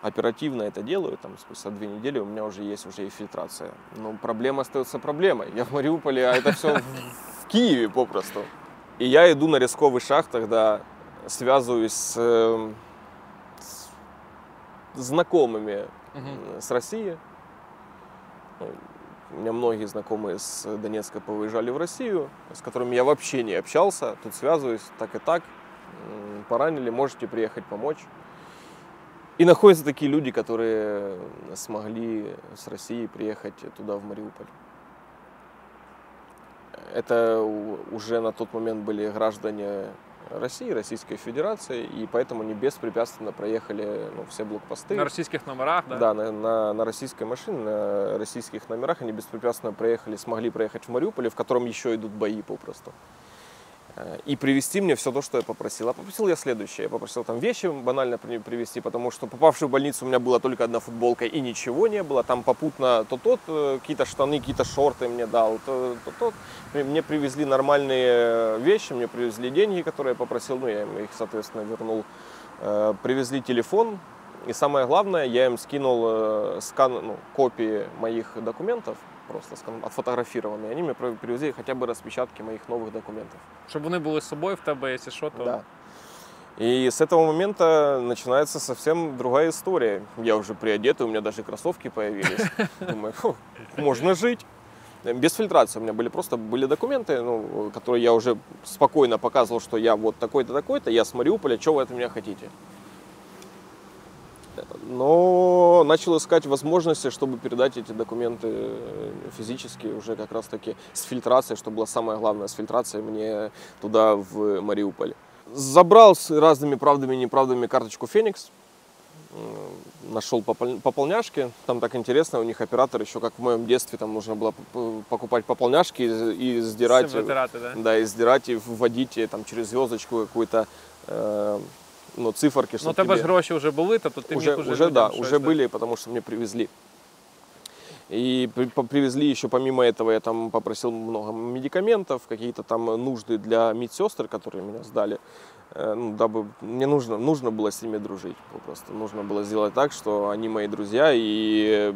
Оперативно это делаю, там спустя 2 недели у меня уже есть и фильтрация. Но проблема остается проблемой. Я в Мариуполе, а это все в Киеве попросту. И я иду на рисковый шаг, тогда связываюсь с знакомыми с России. У меня многие знакомые с Донецка повыезжали в Россию, с которыми я вообще не общался. Тут связываюсь, так и так. Поранили, можете приехать помочь. И находятся такие люди, которые смогли с России приехать туда, в Мариуполь. Это уже на тот момент были граждане России, Российской Федерации, и поэтому они беспрепятственно проехали все блокпосты. На російських номерах, да? Да, на российской машине, на российских номерах они беспрепятственно смогли проехать в Мариуполе, в котором еще идут бои попросту. И привезти мне все то, что я попросил. А попросил я следующее. Я попросил там вещи банально привезти, потому что попавший в больницу у меня была только одна футболка и ничего не было. Там попутно то тот какие-то штаны, какие-то шорты мне дал, то тот. Мне привезли нормальные вещи, мне привезли деньги, которые я попросил, я им их, соответственно, вернул. Привезли телефон. И самое главное, я им скинул копии моих документов, просто отфотографированные. Они мне привезли хотя бы распечатки моих новых документов. Щоб вони були з собою в тебе, якщо що, то... Да. И с этого момента начинается совсем другая история. Я уже приодетый, у меня даже кроссовки появились. Думаю, можно жить. Без фильтрации у меня были документы, которые я уже спокойно показывал, что я вот такой-то, такой-то, я с Мариуполя, что вы от меня хотите? Но начал искать возможности, чтобы передать эти документы физически уже как раз таки с фильтрацией, что было самое главное, с фильтрацией мне туда, в Мариуполь. Забрал с разными правдами и неправдами карточку «Феникс», нашел пополняшки, там так интересно, у них оператор еще как в моем детстве, там нужно было покупать пополняшки и сдирать, да? И сдирать, и вводить там через звездочку какую-то циферки. Ну, у тебе ж гроші вже були, тобто ти міг уже были, потому что мне привезли. И привезли еще, помимо этого, я там попросил много медикаментов, какие-то там нужды для медсестр, которые меня сдали, дабы мне нужно было с ними дружить, просто нужно было сделать так, что они мои друзья, и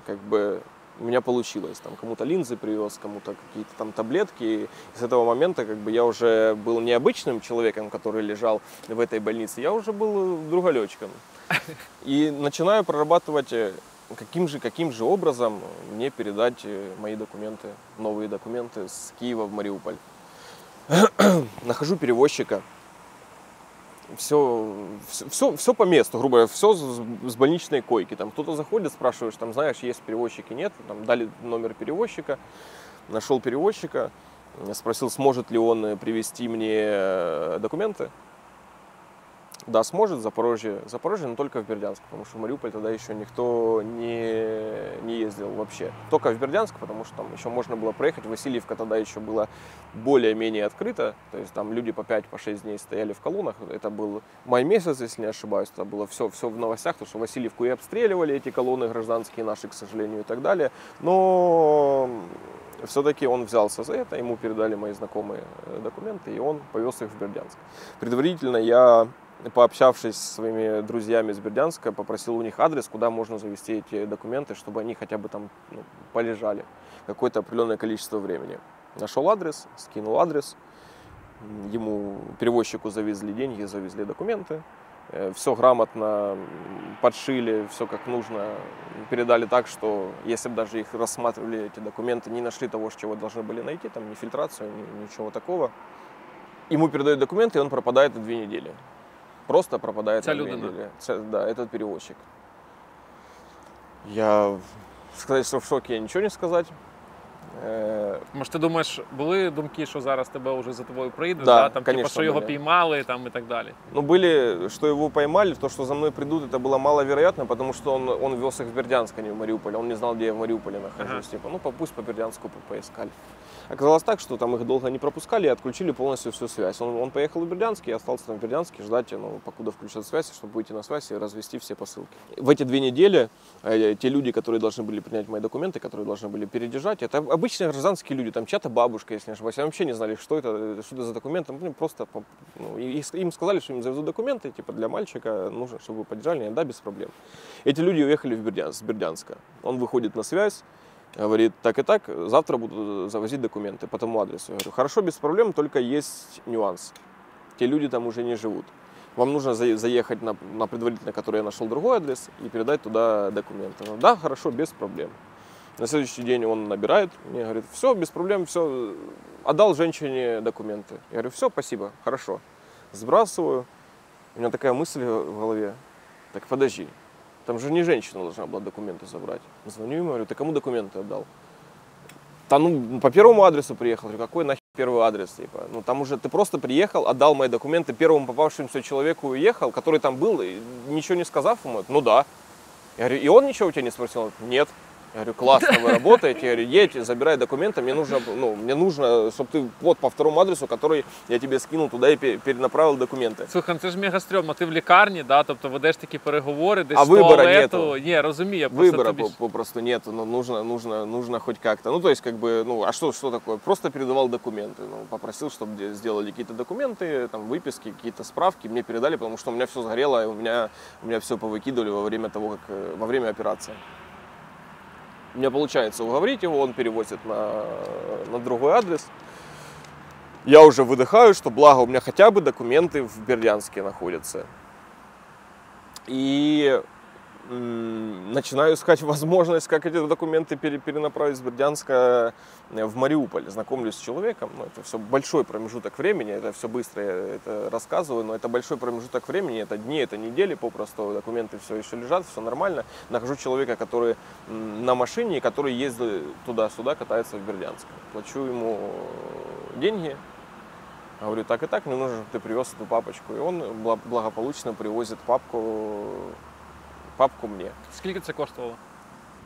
как бы у меня получилось. Там кому-то линзы привез, кому-то какие-то там таблетки. И с этого момента как бы я уже был не обычным человеком, который лежал в этой больнице, я уже был друголечком. И начинаю прорабатывать, каким же образом мне передать мои документы, новые документы с Киева в Мариуполь. Нахожу перевозчика. Все по месту, грубо говоря, все с больничной койки. Там кто-то заходит, спрашиваешь, там, знаешь, есть перевозчики, нет. Там дали номер перевозчика, нашел перевозчика, спросил, сможет ли он привезти мне документы. Да, сможет, Запорожье, но только в Бердянск, потому что в Мариуполь тогда еще никто не ездил вообще. Только в Бердянск, потому что там еще можно было проехать. Васильевка тогда еще была более-менее открыта, то есть там люди по 5-6 дней стояли в колоннах. Это был май месяц, если не ошибаюсь, это было все в новостях, потому что Васильевку и обстреливали эти колонны гражданские наши, к сожалению, и так далее. Но все-таки он взялся за это, ему передали мои знакомые документы, и он повез их в Бердянск. Предварительно я, пообщавшись со своими друзьями из Бердянска, попросил у них адрес, куда можно завести эти документы, чтобы они хотя бы там полежали какое-то определенное количество времени. Нашел адрес, скинул адрес, ему, перевозчику, завезли деньги, завезли документы, все грамотно подшили, все как нужно, передали так, что если бы даже их рассматривали, эти документы, не нашли того, чего должны были найти, там ни фильтрацию, ничего такого. Ему передают документы, и он пропадает на 2 недели. Просто пропадает на 2 недели. Да, этот перевозчик. Я, сказать, що в шокі, я нічого не сказати. Може, ти думаєш, були думки, що зараз тебе вже за тобою прийдуть, да, там, конечно, типу, що його были. Піймали там, і так далі? Ну, были, что его поймали, то, что за мной придут, это было маловероятно, потому что он вез их в Бердянск, а не в Мариуполь. Он не знал, где я в Мариуполе нахожусь. Типа, ну, пусть по Бердянску поискали. Оказалось так, что там их долго не пропускали и отключили полностью всю связь. Он поехал в Бердянск, я остался там в Бердянске ждать, покуда включат связь, чтобы выйти на связь и развести все посылки. В эти 2 недели те люди, которые должны были принять мои документы, которые должны были передержать, это обычные гражданские люди, там чья-то бабушка, если не ошибаюсь, они вообще не знали, что это за документы, просто им сказали, что им завезут документы, типа для мальчика нужно, чтобы вы поддержали, да, без проблем. Эти люди уехали с Бердянска. Он выходит на связь, говорит, так и так, завтра буду завозить документы по тому адресу. Я говорю, хорошо, без проблем, только есть нюанс. Те люди там уже не живут. Вам нужно заехать на предварительно, который я нашел другой адрес, и передать туда документы. Ну, да, хорошо, без проблем. На следующий день он набирает, мне говорит, все, без проблем, все, отдал женщине документы. Я говорю, все, спасибо, хорошо. Сбрасываю. У меня такая мысль в голове, так подожди. Там же не женщина должна была документы забрать. Звоню ему, говорю, ты кому документы отдал? Да ну, по первому адресу приехал. Говорю, какой нахер первый адрес? Типа? Ну, там уже ты просто приехал, отдал мои документы первому попавшемуся человеку и уехал, который там был, ничего не сказав ему. Ну да. Я говорю, и он ничего у тебя не спросил? Он, нет. Я говорю, классно вы работаете. Я говорю, едь, забирай документы. Мне нужно, чтобы ты вот по второму адресу, который я тебе скинул, туда и перенаправил документи. Слухай, ну це ж мега стрьомно. Ти в лікарні, да? Тобто ведеш такі переговори, десь а в туалету. Нету. Ні, розумію. Выбора попросту нету, но нужно хоть как-то. Ну, то есть, как бы, ну, а что такое? Просто передавал документы. Ну, попросил, чтобы сделали какие-то документы, там, выписки, какие-то справки. Мне передали, потому что у меня все сгорело, и у меня все повыкидывали во время операции. У меня получается уговорить его, он перевозит на другой адрес. Я уже выдыхаю, что благо у меня хотя бы документы в Бердянске находятся. И начинаю искать возможность, как эти документы перенаправить с Бердянска в Мариуполь. Знакомлюсь с человеком, это все большой промежуток времени, это все быстро я это рассказываю, но это большой промежуток времени, это дни, это недели, попросту документы все еще лежат, все нормально. Нахожу человека, который на машине, который ездит туда-сюда, катается в Бердянск. Плачу ему деньги. Говорю, так и так, мне нужно, чтобы ты привез эту папочку. И он благополучно привозит папку мне. Скільки це коштувало?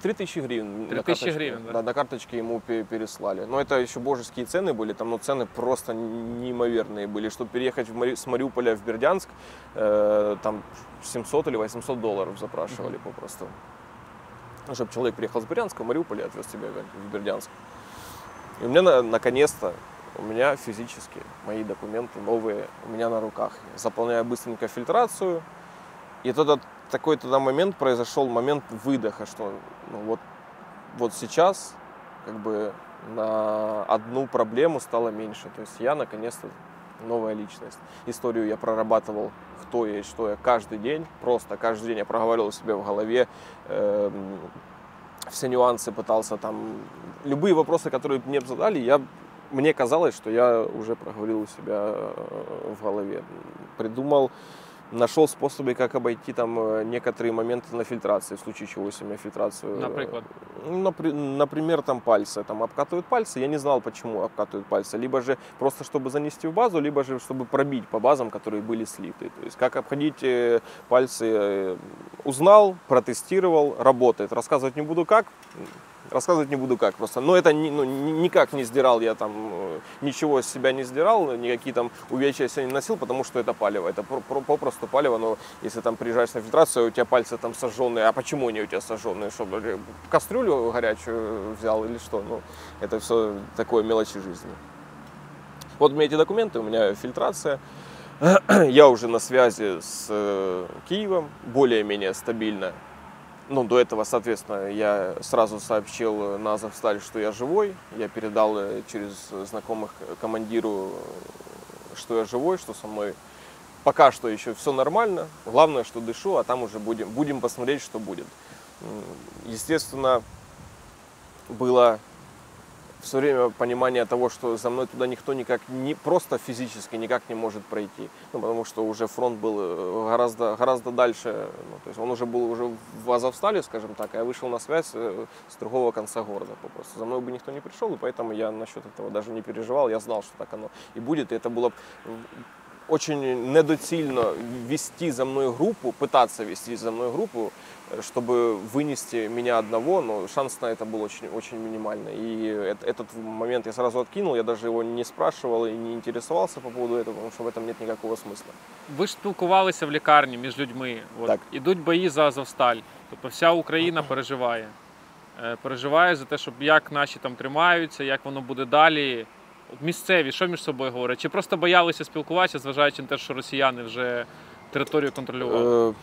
3000 гривен. 3000 гривен, да? Да, на карточке ему переслали. Но это еще божеские цены были, там, цены просто неимоверные были. Чтобы переехать с Мариуполя в Бердянск, там $700 или $800 запрашивали попросту. Ну, чтобы человек приехал с Бердянска в Мариуполь и отвез тебя в Бердянск. И у меня наконец-то, физически мои документы новые у меня на руках. Заполняю быстренько фильтрацию. И такой момент произошел, момент выдоха, что вот сейчас как бы на одну проблему стало меньше. То есть я наконец-то новая личность. Историю я прорабатывал, кто я и что я каждый день. Просто каждый день я проговаривал себе в голове все нюансы, пытался там... Любые вопросы, которые мне задали, мне казалось, что я уже проговорил у себя в голове. Придумал, нашел способы, как обойти там некоторые моменты на фильтрации, в случае чего себе фильтрацию. Например? Например, там пальцы. Там обкатывают пальцы, я не знал, почему обкатывают пальцы. Либо же просто, чтобы занести в базу, либо же, чтобы пробить по базам, которые были слиты. То есть, как обходить пальцы, узнал, протестировал, работает. Рассказывать не буду как. Просто. Но это никак не сдирал, я там ничего с себя не сдирал, никакие там увечья я себе не носил, потому что это палево, это попросту палево, но если там приезжаешь на фильтрацию, у тебя пальцы там сожженные, а почему они у тебя сожженные, что, кастрюлю горячую взял или что, это все такое мелочи жизни. Вот у меня эти документы, у меня фильтрация, я уже на связи с Киевом, более-менее стабильно. До этого, соответственно, я сразу сообщил на Азовсталь, что я живой. Я передал через знакомых командиру, что я живой, что со мной пока что еще все нормально. Главное, что дышу, а там уже будем посмотреть, что будет. Естественно, было все время понимание того, что за мной туда никто никак не просто физически никак не может пройти, потому что уже фронт был гораздо дальше, то есть он уже был в Азовстале, скажем так, а я вышел на связь с другого конца города попросту. За мной бы никто не пришел, и поэтому я насчет этого даже не переживал, я знал, что так оно и будет, и это было очень недоцільно вести за мной группу, пытаться вести за мной группу, чтобы вынести меня одного, но шанс на это был очень минимальный. И этот момент я сразу откинул, я даже его не спрашивал и не интересовался по поводу этого, потому что в этом нет никакого смысла. Ви ж спілкувалися в лікарні між людьми. Так. Ідуть бої за Азовсталь. Тобто вся Україна переживає. Переживає за те, щоб як наші там тримаються, як воно буде далі. Місцеві, що між собою говорять? Чи просто боялися спілкуватися, зважаючи на те, що росіяни вже територію контролювали?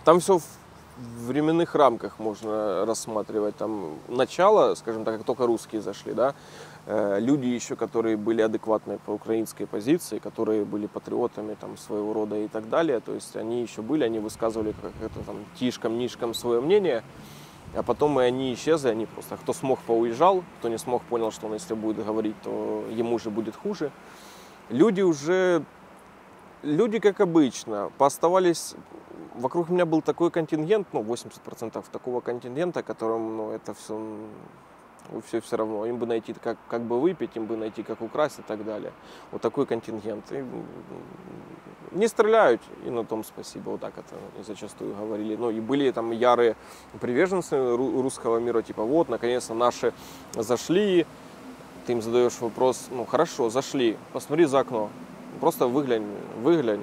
Там все в временных рамках можно рассматривать. Там начало, скажем так, как только русские зашли, да, люди еще, которые были адекватные по украинской позиции, которые были патриотами там, своего рода и так далее, то есть они еще были, они высказывали как-то там тишком-нишком свое мнение, а потом и они исчезли, они просто, кто смог, поуезжал, кто не смог, понял, что он, если будет говорить, то ему же будет хуже. Люди, как обычно, пооставались. Вокруг меня был такой контингент, 80% такого контингента, которым, это все равно. Им бы найти, как бы выпить, им бы найти, как украсть и так далее. Вот такой контингент. И не стреляют, и на том спасибо, вот так это зачастую говорили. И были там ярые приверженцы русского мира, типа, вот, наконец-то наши зашли. Ты им задаешь вопрос, хорошо, зашли, посмотри за окно. Просто выглянь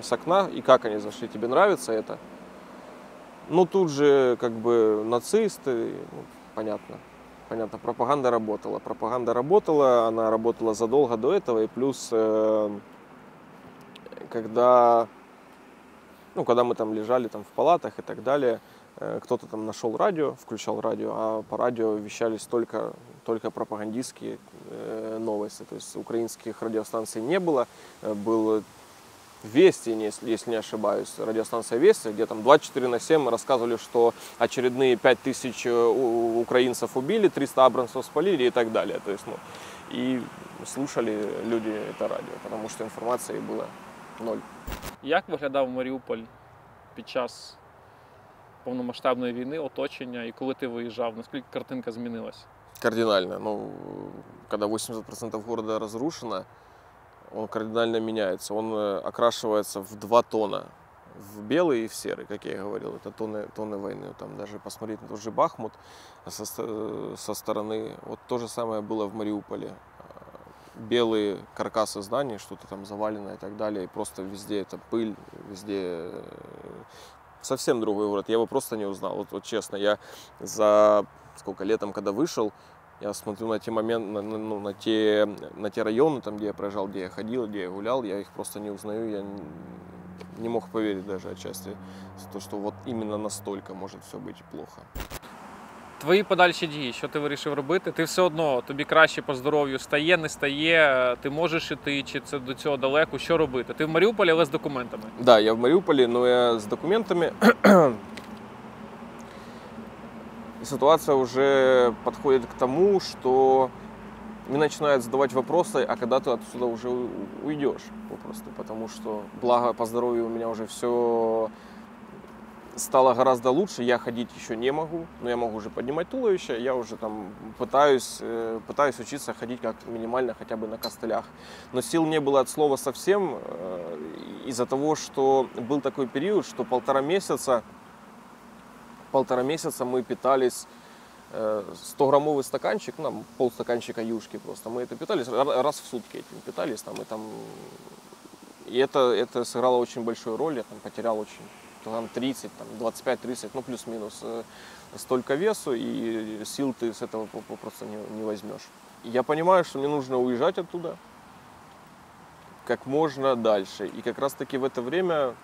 с окна, и как они зашли, тебе нравится это? Тут же, как бы, нацисты, понятно, пропаганда работала, она работала задолго до этого, и плюс, когда мы там лежали там, в палатах и так далее, кто-то там нашел радио, включал радио, а по радио вещались только пропагандистские новости. То есть украинских радиостанций не было. Был Вести, если не ошибаюсь, радиостанция Вести, где там 24/7 рассказывали, что очередные 5000 украинцев убили, 300 абрамсов спалили и так далее. То есть, и слушали люди это радио, потому что информации было ноль. Як виглядав Маріуполь під час повномасштабної війни, оточення, і коли ти виїжджав, наскільки картинка змінилась? Кардинально. Когда 80% города разрушено, он кардинально меняется. Он окрашивается в 2 тона. В белый и в серый, как я и говорил. Это тоны войны. Там даже посмотреть на тот же Бахмут со стороны. Вот то же самое было в Мариуполе. Белые каркасы зданий, что-то там завалено и так далее. И просто везде это пыль, везде совсем другой город. Я его просто не узнал. Вот честно, я за летом, когда вышел, я смотрю на те моменты, на те районы, там, где я проезжал, где я ходил, где я гулял, я их просто не узнаю, я не мог поверить даже отчасти, в то, что вот именно настолько может все быть плохо. Твої подальші дії, що ти вирішив робити? Ти все одно, тобі краще по здоров'ю стає, не стає, ти можеш іти, чи це до цього далеко, що робити? Ти в Маріуполі, але з документами. Да, я в Мариуполе, но я с документами. И ситуация уже подходит к тому, что мне начинают задавать вопросы, а когда ты отсюда уже уйдешь попросту, потому что, благо по здоровью у меня уже все стало гораздо лучше, я ходить еще не могу, но я могу уже поднимать туловище, я уже там пытаюсь учиться ходить как минимально хотя бы на костылях. Но сил не было от слова совсем, из-за того, что был такой период, что полтора месяца мы питались 100-граммовый стаканчик, ну, полстаканчика юшки просто. Мы это питались, раз в сутки этим питались. И это сыграло очень большую роль, я там потерял очень килограмм 30, 25-30, ну плюс-минус столько весу, и сил ты с этого просто не возьмешь. Я понимаю, что мне нужно уезжать оттуда как можно дальше. И как раз таки в это время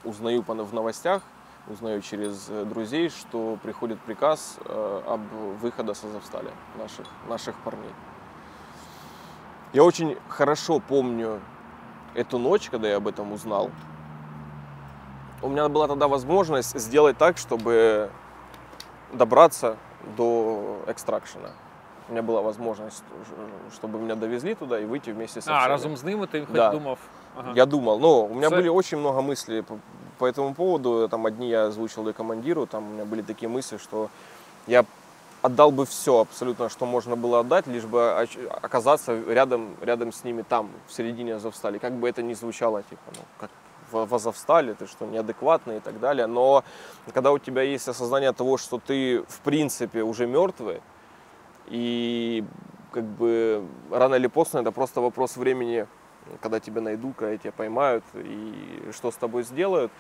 узнаю в новостях, узнаю через друзей, что приходит приказ об выходе с Азовстали наших парней. Я очень хорошо помню эту ночь, когда я об этом узнал. У меня была тогда возможность сделать так, чтобы добраться до экстракшена. У меня была возможность, чтобы меня довезли туда и выйти вместе со всеми. Разом з ними ти Да. думав? Ага. Я думал, но у меня были очень много мыслей по этому поводу. Там одни я озвучил и командиру, там у меня были такие мысли, что я отдал бы все абсолютно, что можно было отдать, лишь бы оказаться рядом с ними там, в середине Азовстали. Как бы это ни звучало, типа, ну, как в Азовстале, ты что, неадекватный и так далее. Но когда у тебя есть осознание того, что ты, в принципе, уже мертвый, и как бы рано или поздно это просто вопрос времени, когда тебя найдут, когда тебя поймают и что с тобой сделают.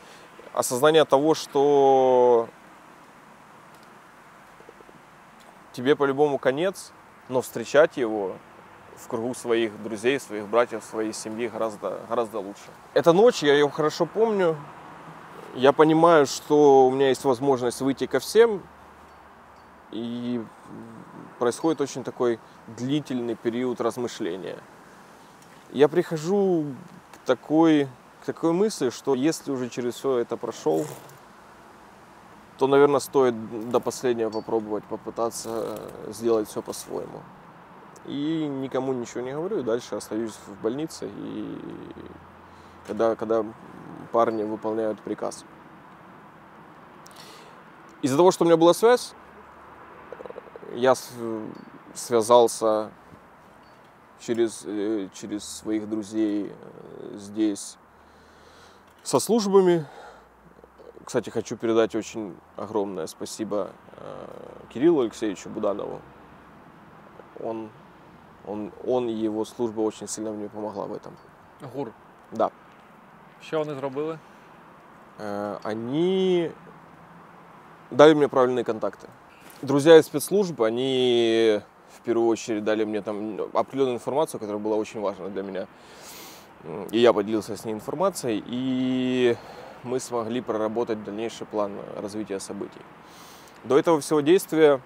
Осознание того, что тебе по-любому конец, но встречать его в кругу своих друзей, своих братьев, своей семьи гораздо лучше. Эта ночь, я ее хорошо помню. Я понимаю, что у меня есть возможность выйти ко всем. И происходит очень такой длительный период размышления. Я прихожу к такой мысли, что если уже через все это прошел, то, наверное, стоит до последнего попытаться сделать все по-своему. И никому ничего не говорю, и дальше остаюсь в больнице, и когда парни выполняют приказ. Из-за того, что у меня была связь, я связался через своих друзей здесь со службами. Кстати, хочу передать очень огромное спасибо Кириллу Алексеевичу Буданову. Он и его служба очень сильно мне помогла в этом. ГУР. Да. Що вони зробили? Они дали мне правильные контакты. Друзья из спецслужб, они в первую очередь дали мне там определенную информацию, которая была очень важна для меня. И я поделился с ней информацией, и мы смогли проработать дальнейший план развития событий. До этого всего действия,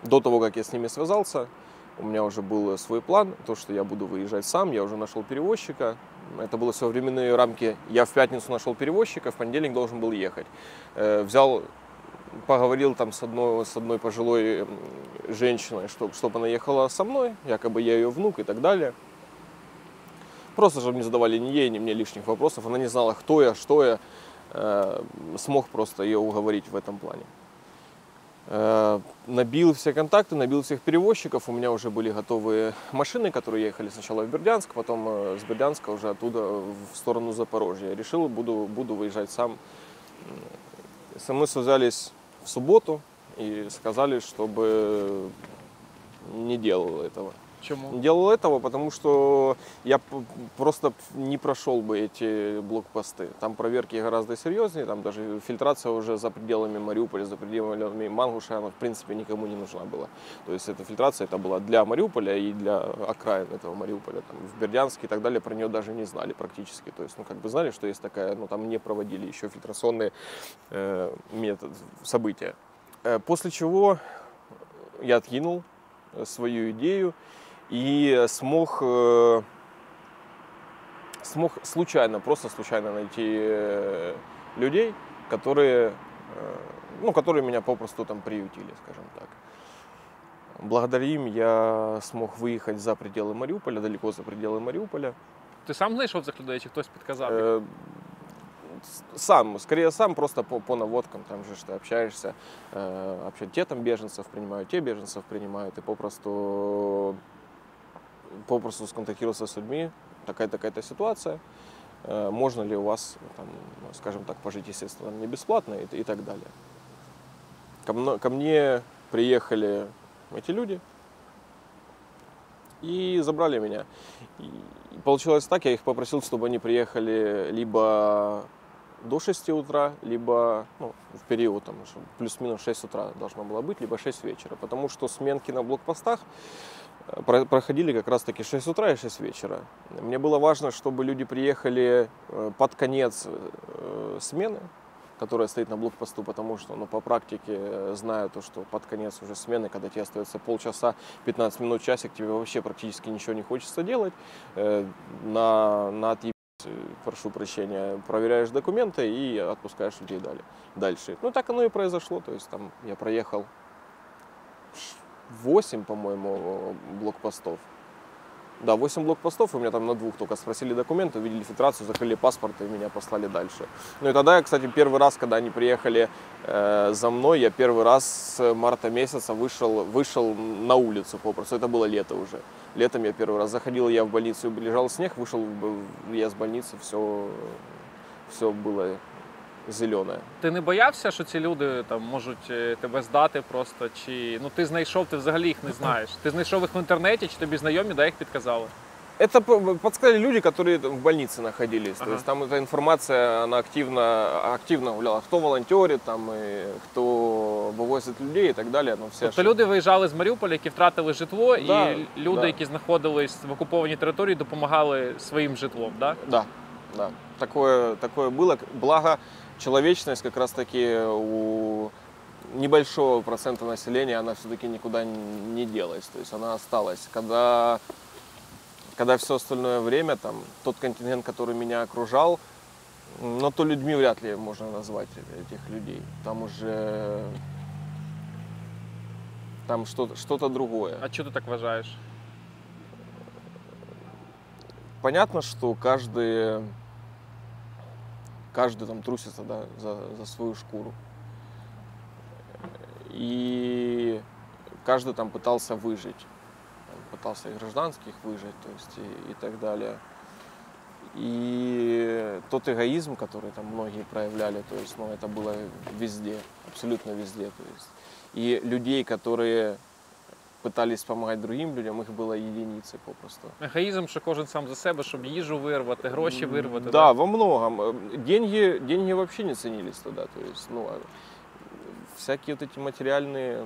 до того, как я с ними связался, у меня уже был свой план, то, что я буду выезжать сам, я уже нашел перевозчика. Это было все временные рамки. Я в пятницу нашел перевозчика, в понедельник должен был ехать. Поговорил там с одной пожилой женщиной, чтобы она ехала со мной, якобы я ее внук и так далее. Просто, чтобы не задавали ни ей, ни мне лишних вопросов. Она не знала, кто я, что я. Смог просто ее уговорить в этом плане. Набил все контакты, набил всех перевозчиков. У меня уже были готовые машины, которые ехали сначала в Бердянск, потом с Бердянска уже оттуда в сторону Запорожья. Я решил, буду выезжать сам. Со мной связались в субботу и сказали, чтобы не делал этого. Чому? Не делал этого, потому что я просто не прошел бы эти блокпосты. Там проверки гораздо серьезнее, там даже фильтрация уже за пределами Мариуполя, за пределами Мангуша, она в принципе никому не нужна была. То есть эта фильтрация это была для Мариуполя и для окраин этого Мариуполя. Там, в Бердянске и так далее про нее даже не знали практически. То есть, как бы знали, что есть такая, но там не проводили еще фильтрационные события. После чего я откинул свою идею и смог просто случайно найти людей, которые меня попросту там приютили, скажем так. Благодаря им я смог выехать за пределы Маріуполя, далеко за пределы Маріуполя. Ти сам знайшов цих людей, чи хтось підказав? Скорее сам, просто по наводкам, там же ты общаешься, те там беженцев принимают, те беженцев принимают, и попросту сконтактироваться с людьми, такая-то ситуация, можно ли у вас, там, скажем так, пожить, естественно, не бесплатно и так далее. Ко мне приехали эти люди и забрали меня. И получилось так, я их попросил, чтобы они приехали либо до 6 утра, либо в период, там, плюс-минус 6 утра должно было быть, либо 6 вечера. Потому что сменки на блокпостах проходили как раз таки 6 утра и 6 вечера. Мне было важно, чтобы люди приехали под конец смены, которая стоит на блокпосту, потому что по практике знаю то, что под конец уже смены, когда тебе остается полчаса, 15 минут, часик, тебе вообще практически ничего не хочется делать. На отъеб... прошу прощения, проверяешь документы и отпускаешь людей дальше. Так оно и произошло. То есть там я проехал 8, по-моему, блокпостов. Да, 8 блокпостов, и у меня там на 2 только спросили документы, увидели фильтрацию, закрыли паспорт и меня послали дальше. И тогда я, кстати, первый раз, когда они приехали за мной, я первый раз с марта месяца вышел на улицу попросту. Это было лето уже. Летом я первый раз заходил, я в больницу, лежал снег, вышел я с больницы, все было зелене. Ти не боявся, що ці люди там можуть тебе здати просто? Чи ти знайшов, ти взагалі їх не знаєш? Ти знайшов їх в інтернеті, чи тобі знайомі, їх підказали? Это подсказали люди, которые в больнице находились. Ага. То есть там эта информация, она активно гуляла. Кто волонтерит, там, и кто вывозит людей и так далее. Тобто люди виїжджали з Маріуполя, які втратили житло, Да, і люди, які знаходились в окупованій території, допомагали своїм житлом, так? Да. Такое было. Благо, человечность как раз-таки у небольшого процента населения, она все-таки никуда не делась. То есть она осталась. Когда все остальное время, там, тот контингент, который меня окружал, то людьми вряд ли можно назвать этих людей. Там уже что-то другое. А чого ти так вважаєш? Понятно, что каждый там трусится, да, за свою шкуру. И каждый там пытался выжить. Пытался и гражданских выжить, то есть и так далее. И тот эгоизм, который там многие проявляли, то есть, это было везде, абсолютно везде. То есть. И людей, которые пытались помогать другим людям, их было единицы попросту. Егоїзм, що кожен сам за себе, щоб їжу вирвати, гроші вирвати. Да, во многом. Деньги вообще не ценились тогда. То есть, всякие вот эти материальные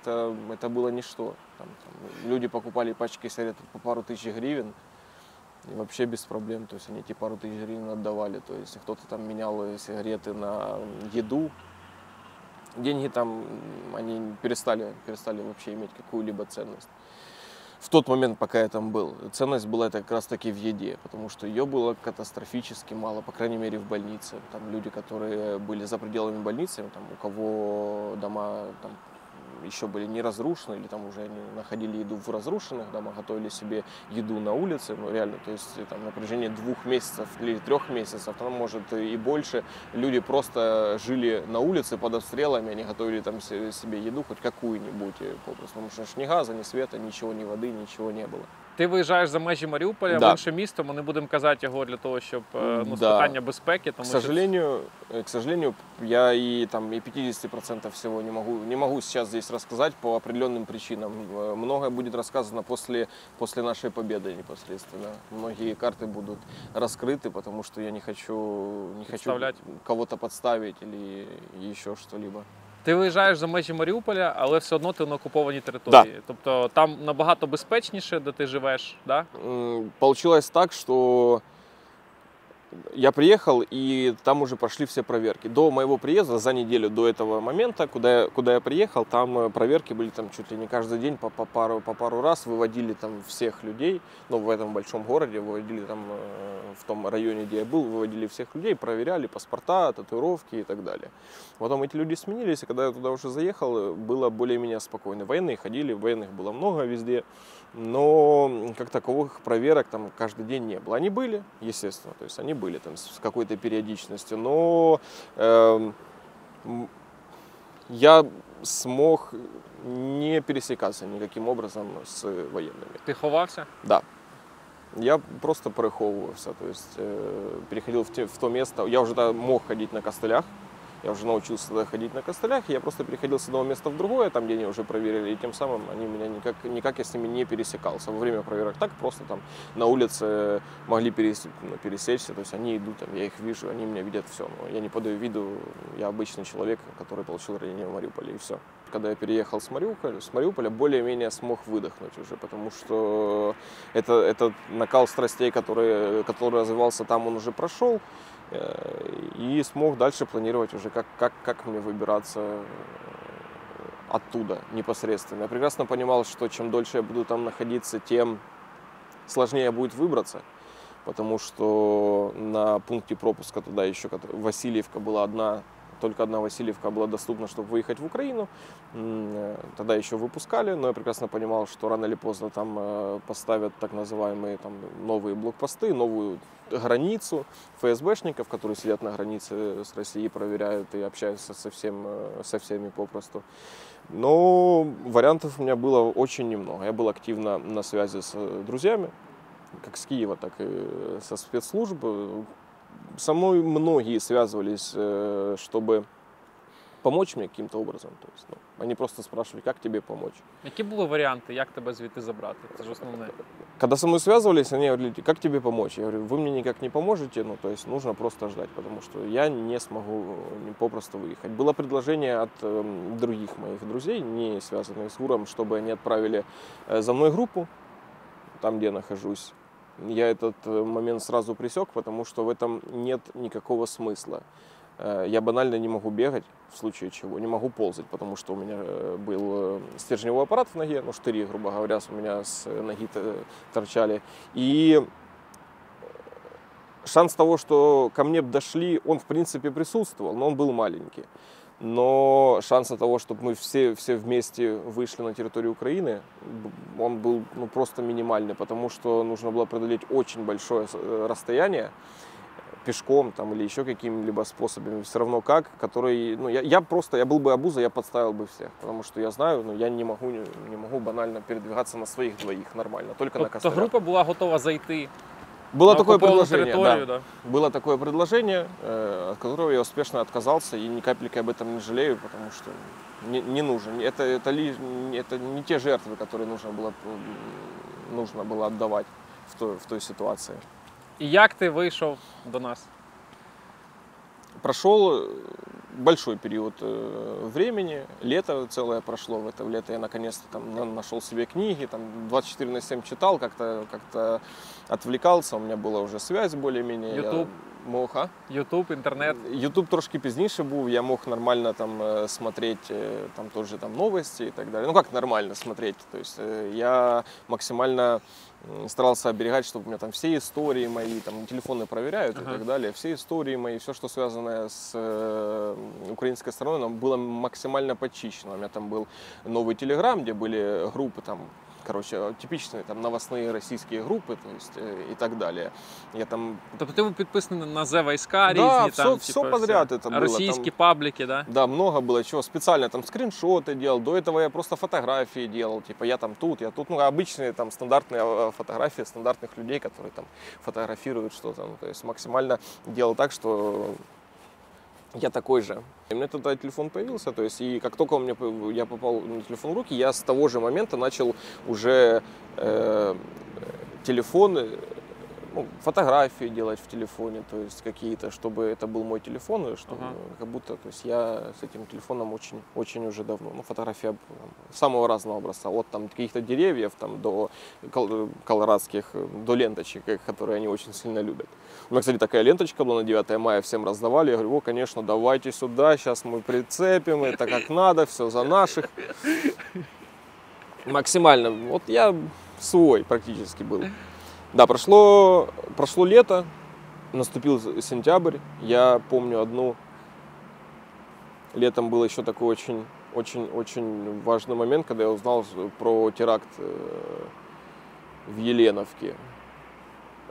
это было ничто. Там люди покупали пачки сигарет по пару тысяч гривен, и вообще без проблем. То есть они эти пару тысяч гривен отдавали. То есть кто-то там менял сигареты на еду. Деньги там, они перестали вообще иметь какую-либо ценность. В тот момент, пока я там был. Ценность была это как раз таки в еде, потому что ее было катастрофически мало, по крайней мере в больнице. Там люди, которые были за пределами больницы, там, у кого дома там еще были не разрушены, или там уже они находили еду в разрушенных домах, готовили себе еду на улице, реально, то есть там на протяжении 2 месяцев или 3 месяцев, там, может и больше, люди просто жили на улице под обстрелами, они готовили там себе еду, хоть какую-нибудь, потому что ни газа, ни света, ничего, ни воды, ничего не было. Ти виїжджаєш за межі Маріуполя в інше місто, ми не будемо казати його для того, щоб з питання безпеки. Тому к сожалению, я и 50% всего не могу сейчас здесь рассказать по определенным причинам. Многое будет рассказано после нашей победы непосредственно. Многие карты будут раскрыты, потому что я не хочу кого-то подставить или еще что-либо. Ти виїжджаєш за межі Маріуполя, але все одно ти на окупованій території. Да. Тобто там набагато безпечніше, де ти живеш, да? Получилось так, что я приехал, и там уже прошли все проверки. До моего приезда, за неделю до этого момента, куда я приехал, там проверки были там чуть ли не каждый день по пару раз, выводили там всех людей, ну, в этом большом городе, выводили там, в том районе, где я был, выводили всех людей, проверяли паспорта, татуировки и так далее. Потом эти люди сменились, и когда я туда уже заехал, было более-менее спокойно. Военные ходили, военных было много везде, но как таковых проверок там каждый день не было. Они были, естественно, то есть они были там с какой-то периодичностью, но я смог не пересекаться никаким образом с военными. Ти ховався? Да. Я просто переховывался, то есть переходил в то место, я уже тогда мог ходить на костылях, я уже научился тогда ходить на костылях, я просто переходил с одного места в другое, там, где они уже проверили, и тем самым они меня никак я с ними не пересекался. Во время проверок так просто там на улице могли пересечься, то есть они идут, там, я их вижу, они меня видят, все, но я не подаю виду, я обычный человек, который получил ранение в Мариуполе, и все. Когда я переехал с Мариуполя более-менее смог выдохнуть уже, потому что этот накал страстей, который развивался там, он уже прошел, и смог дальше планировать уже, как мне выбираться оттуда непосредственно. Я прекрасно понимал, что чем дольше я буду там находиться, тем сложнее будет выбраться, потому что на пункте пропуска туда еще Васильевка была только одна Васильевка была доступна, чтобы выехать в Украину. Тогда еще выпускали, но я прекрасно понимал, что рано или поздно там поставят так называемые там, новые блокпосты, новую границу ФСБшников, которые сидят на границе с Россией, проверяют и общаются со всеми попросту. Но вариантов у меня было очень немного. Я был активно на связи с друзьями, как с Киева, так и со спецслужб. Со мной многие связывались, чтобы помочь мне каким-то образом. То есть, они просто спрашивали, как тебе помочь. Які були варіанти, як тебе звідти забрати? Це ж основне. Когда со мной связывались, они говорили, как тебе помочь? Я говорю, вы мне никак не поможете, то есть нужно просто ждать, потому что я не смогу попросту выехать. Было предложение от других моих друзей, не связанных с ГУРом, чтобы они отправили за мной группу, там, где я нахожусь. Я этот момент сразу пресек, потому что в этом нет никакого смысла. Я банально не могу бегать, в случае чего, не могу ползать, потому что у меня был стержневой аппарат в ноге, штыри, грубо говоря, у меня с ноги торчали. И шанс того, что ко мне дошли, он в принципе присутствовал, но он был маленький. Но шанс того, чтобы мы все вместе вышли на территорию Украины, он был просто минимальный, потому что нужно было преодолеть очень большое расстояние пешком там, или еще какими-либо способами, все равно как, который, я был бы обузой, я подставил бы всех, потому что я знаю, я не могу банально передвигаться на своих двоих нормально, только на костылях. То група була готова зайти. Было такое предложение, да. Было такое предложение, от которого я успешно отказался, и ни капельки об этом не жалею, потому что не нужно. Это не те жертвы, которые нужно было отдавать в той ситуации. І як ти вийшов до нас? Прошел большой период времени, лето целое прошло, в это лето я наконец-то там нашел себе книги, там 24/7 читал, как-то отвлекался, у меня была уже связь более-менее. Ютуб? Ютуб, интернет? Ютуб трошки пізніше був, я мог нормально там смотреть там тоже там новости и так далее. Как нормально смотреть, то есть я максимально старался оберегать, чтобы у меня там все истории мои, там телефоны проверяют и так далее, все истории мои, все, что связано с украинской стороной, было максимально почищено. У меня там был новый Телеграм, где были группы там, типичные там новостные российские группы, то есть и так далее. Я там... Тобто ти був підписаний на ЗВСК різні, да, там, все подряд это было. Російські пабліки, да? Да, много было чего. Специально там скриншоты делал, до этого я просто фотографии делал, типа я там тут, я тут. Обычные там стандартные фотографии стандартных людей, которые там фотографируют что-то. То есть максимально делал так, что я такой же. У меня тогда телефон появился, то есть и как только я попал на телефон в руки, я с того же момента начал уже телефон ну, фотографии делать в телефоне, то есть какие-то, чтобы это был мой телефон, и чтобы как будто, то есть я с этим телефоном очень уже давно, ну, фотография самого разного образца, от там каких-то деревьев там до колорадских, до ленточек, которые они очень сильно любят. У меня, кстати, такая ленточка была на 9 мая, всем раздавали, я говорю, о, конечно, давайте сюда, сейчас мы прицепим, это как надо, все за наших. Максимально, вот я свой практически был. Да, прошло лето, наступил сентябрь. Я помню летом был еще такой очень важный момент, когда я узнал про теракт в Еленовке.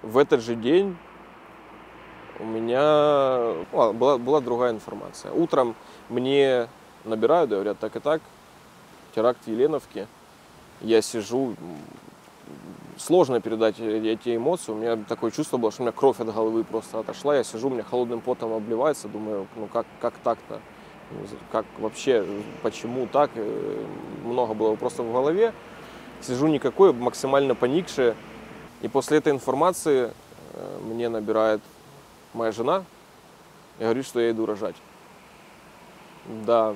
В этот же день у меня была другая информация. Утром мне набирают, говорят, так и так, теракт в Еленовке. Я сижу, сложно передать эти эмоции. У меня такое чувство было, что у меня кровь от головы просто отошла. Я сижу, у меня холодным потом обливается. Думаю, ну как так-то? Как вообще, почему так? Много было вопросов в голове. Сижу никакой, максимально поникший. И после этой информации мне набирает моя жена и говорит, что я иду рожать. Да.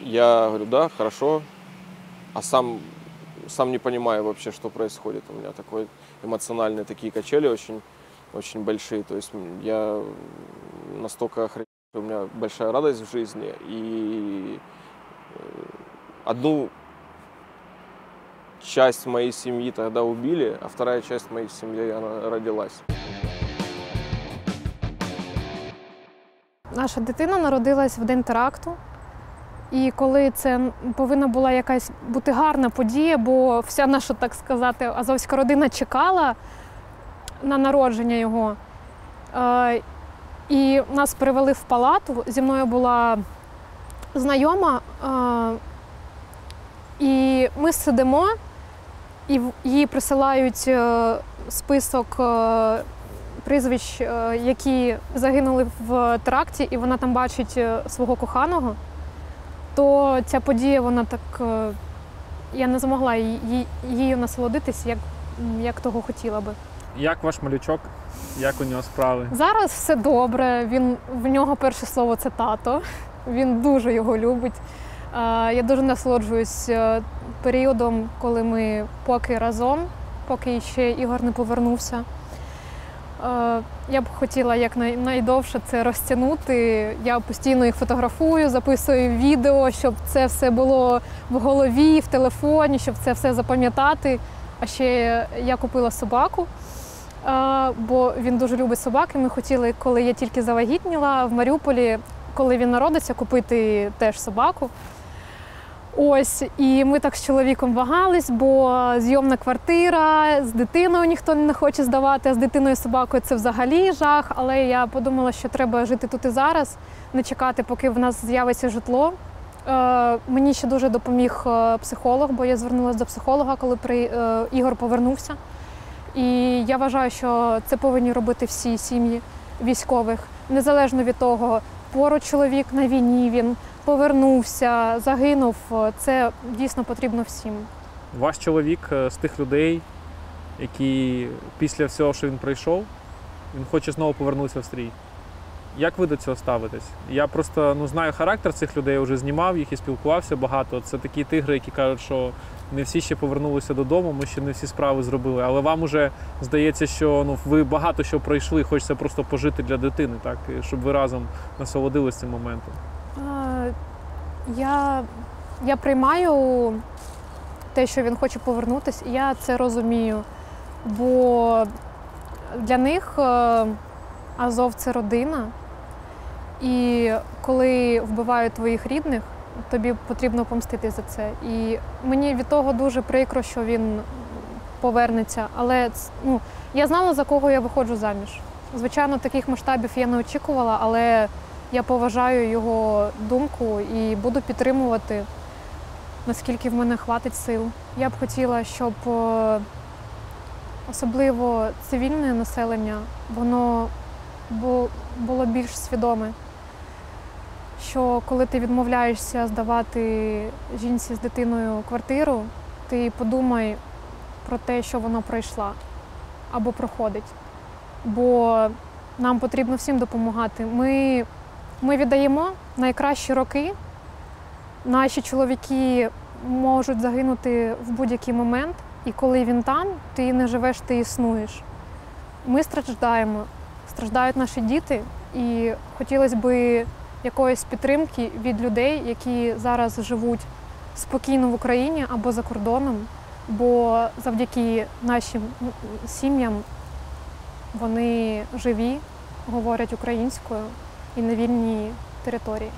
Я говорю, да, хорошо. А сам не понимаю вообще, что происходит. У меня такой эмоциональные такие качели очень большие. То есть я настолько охренел, у меня большая радость в жизни. И одну часть моей семьи тогда убили, а вторая часть моей семьи, она родилась. Наша дитина народилась в день теракту. І коли це повинна була якась бути гарна подія, бо вся наша, так сказати, азовська родина чекала на народження його. І нас перевели в палату, зі мною була знайома, і ми сидимо, і їй присилають список прізвищ, які загинули в теракті, і вона там бачить свого коханого. То ця подія, вона так, я не змогла її насолодитись, як того хотіла би. Як ваш малючок? Як у нього справи? Зараз все добре, в нього перше слово – це тато, він дуже його любить. Я дуже насолоджуюсь періодом, коли ми поки разом, поки ще Ігор не повернувся. Я б хотіла якнайдовше це розтягнути. Я постійно їх фотографую, записую відео, щоб це все було в голові, в телефоні, щоб це все запам'ятати. А ще я купила собаку, бо він дуже любить собаки. Ми хотіли, коли я тільки завагітніла, в Маріуполі, коли він народиться, купити теж собаку. Ось, і ми так з чоловіком вагались, бо зйомна квартира, з дитиною ніхто не хоче здавати, а з дитиною і собакою це взагалі жах. Але я подумала, що треба жити тут і зараз, не чекати, поки в нас з'явиться житло. Мені ще дуже допоміг психолог, бо я звернулася до психолога, коли Ігор повернувся. І я вважаю, що це повинні робити всі сім'ї військових, незалежно від того, поруч чоловік на війні, він повернувся, загинув. Це дійсно потрібно всім. Ваш чоловік з тих людей, які після всього, що він пройшов, він хоче знову повернутися в стрій. Як ви до цього ставитесь? Я просто знаю характер цих людей, вже знімав їх і спілкувався багато. Це такі тигри, які кажуть, що не всі ще повернулися додому, ми ще не всі справи зробили. Але вам уже здається, що ви багато що пройшли, хочеться просто пожити для дитини, так? Щоб ви разом насолодились цим моментом. Я приймаю те, що він хоче повернутися, і я це розумію. Бо для них Азов – це родина. І коли вбивають твоїх рідних, тобі потрібно помстити за це. І мені від того дуже прикро, що він повернеться. Але я знала, за кого я виходжу заміж. Звичайно, таких масштабів я не очікувала, але я поважаю його думку і буду підтримувати, наскільки в мене хватить сил. Я б хотіла, щоб особливо цивільне населення, воно було більш свідоме. Що коли ти відмовляєшся здавати жінці з дитиною квартиру, ти подумай, про те, що вона пройшла або проходить. Бо нам потрібно всім допомагати. Ми віддаємо найкращі роки. Наші чоловіки можуть загинути в будь-який момент, і коли він там, ти не живеш, ти існуєш. Ми страждаємо, страждають наші діти, і хотілося б якоїсь підтримки від людей, які зараз живуть спокійно в Україні або за кордоном, бо завдяки нашим сім'ям вони живі, говорять українською і на вільній території.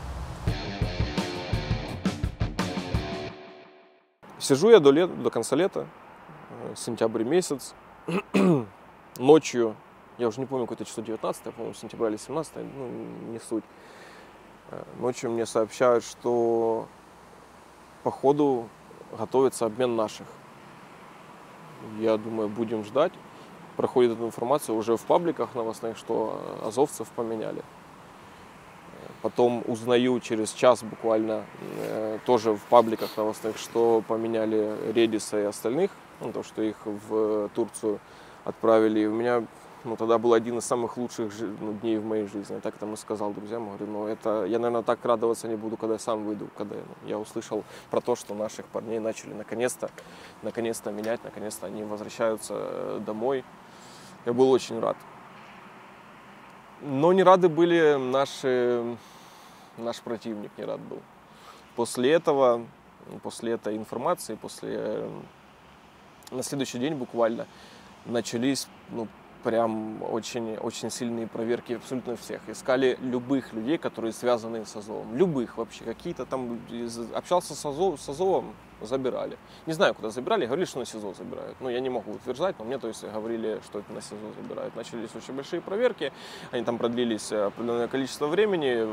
Сижу я до конца лета, сентябрь месяц, ночью, я уже не помню, какое-то число 19, по-моему, сентября или 17, ну, не суть. Ночью мне сообщают, что по ходу готовится обмен наших. Я думаю, будем ждать. Проходит эта информация уже в пабликах новостных, что азовцев поменяли. Потом узнаю через час буквально, тоже в пабликах новостных, что поменяли Редиса и остальных, ну, то, что их в Турцию отправили. И у меня тогда был один из самых лучших дней в моей жизни. Я так там и сказал друзьям, говорю, это я, наверное, так радоваться не буду, когда я сам выйду, когда я услышал про то, что наших парней начали наконец-то менять, наконец-то они возвращаются домой. Я был очень рад. Но не рады были наш противник, не рад был. После этой информации, на следующий день буквально начались прям очень, очень сильные проверки абсолютно всех. Искали любых людей, которые связаны с Азовом. Любых вообще. Какие-то там общался с Азовом, забирали. Не знаю, куда забирали, говорили, что на СИЗО забирают. Я не могу утверждать, но мне говорили, что это на СИЗО забирают. Начались очень большие проверки, они там продлились определенное количество времени,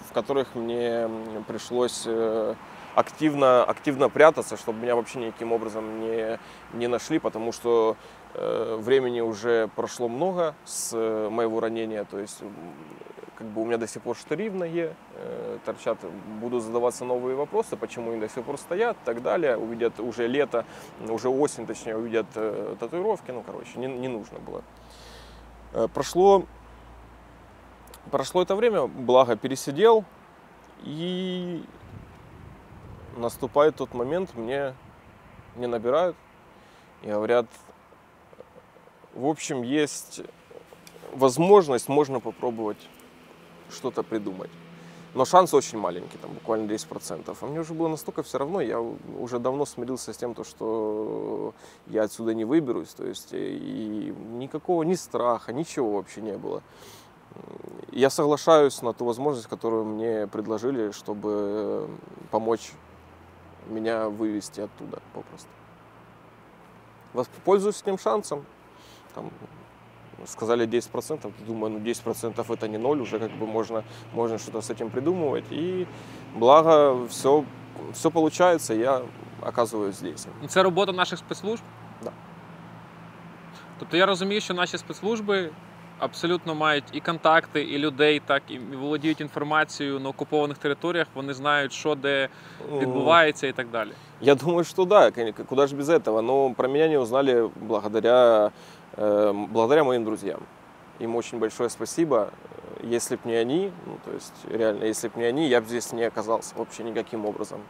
в которых мне пришлось активно прятаться, чтобы меня вообще никаким образом не нашли, потому что времени уже прошло много с моего ранения, то есть у меня до сих пор штыри в ноге торчат, будут задаваться новые вопросы, почему они до сих пор стоят и так далее, увидят уже лето, уже осень, точнее, увидят татуировки, не нужно было. Прошло это время, благо пересидел, и наступает тот момент, мне набирают и говорят, в общем, есть возможность, можно попробовать что-то придумать. Но шанс очень маленький, там буквально 10%. А мне уже было настолько все равно, я уже давно смирился с тем, что я отсюда не выберусь. То есть и никакого ни страха, ничего вообще не было. Я соглашаюсь на ту возможность, которую мне предложили, чтобы помочь меня вывести оттуда попросту. Воспользуюсь этим шансом. Там сказали 10%, думаю, 10% это не ноль, уже можно что-то с этим придумывать. И благо все получается, я оказываюсь здесь. Це робота наших спецслужб? Да. Тобто я розумію, що наші спецслужби абсолютно мають і контакти, і людей, так, і володіють інформацією на окупованих територіях, вони знають, що де відбувається і так далі. Я думаю, что да, куда же без этого, но про меня не узнали благодаря моим друзьям. Им очень большое спасибо. Если б не они, то есть реально, если б не они, я бы здесь не оказался вообще никаким образом.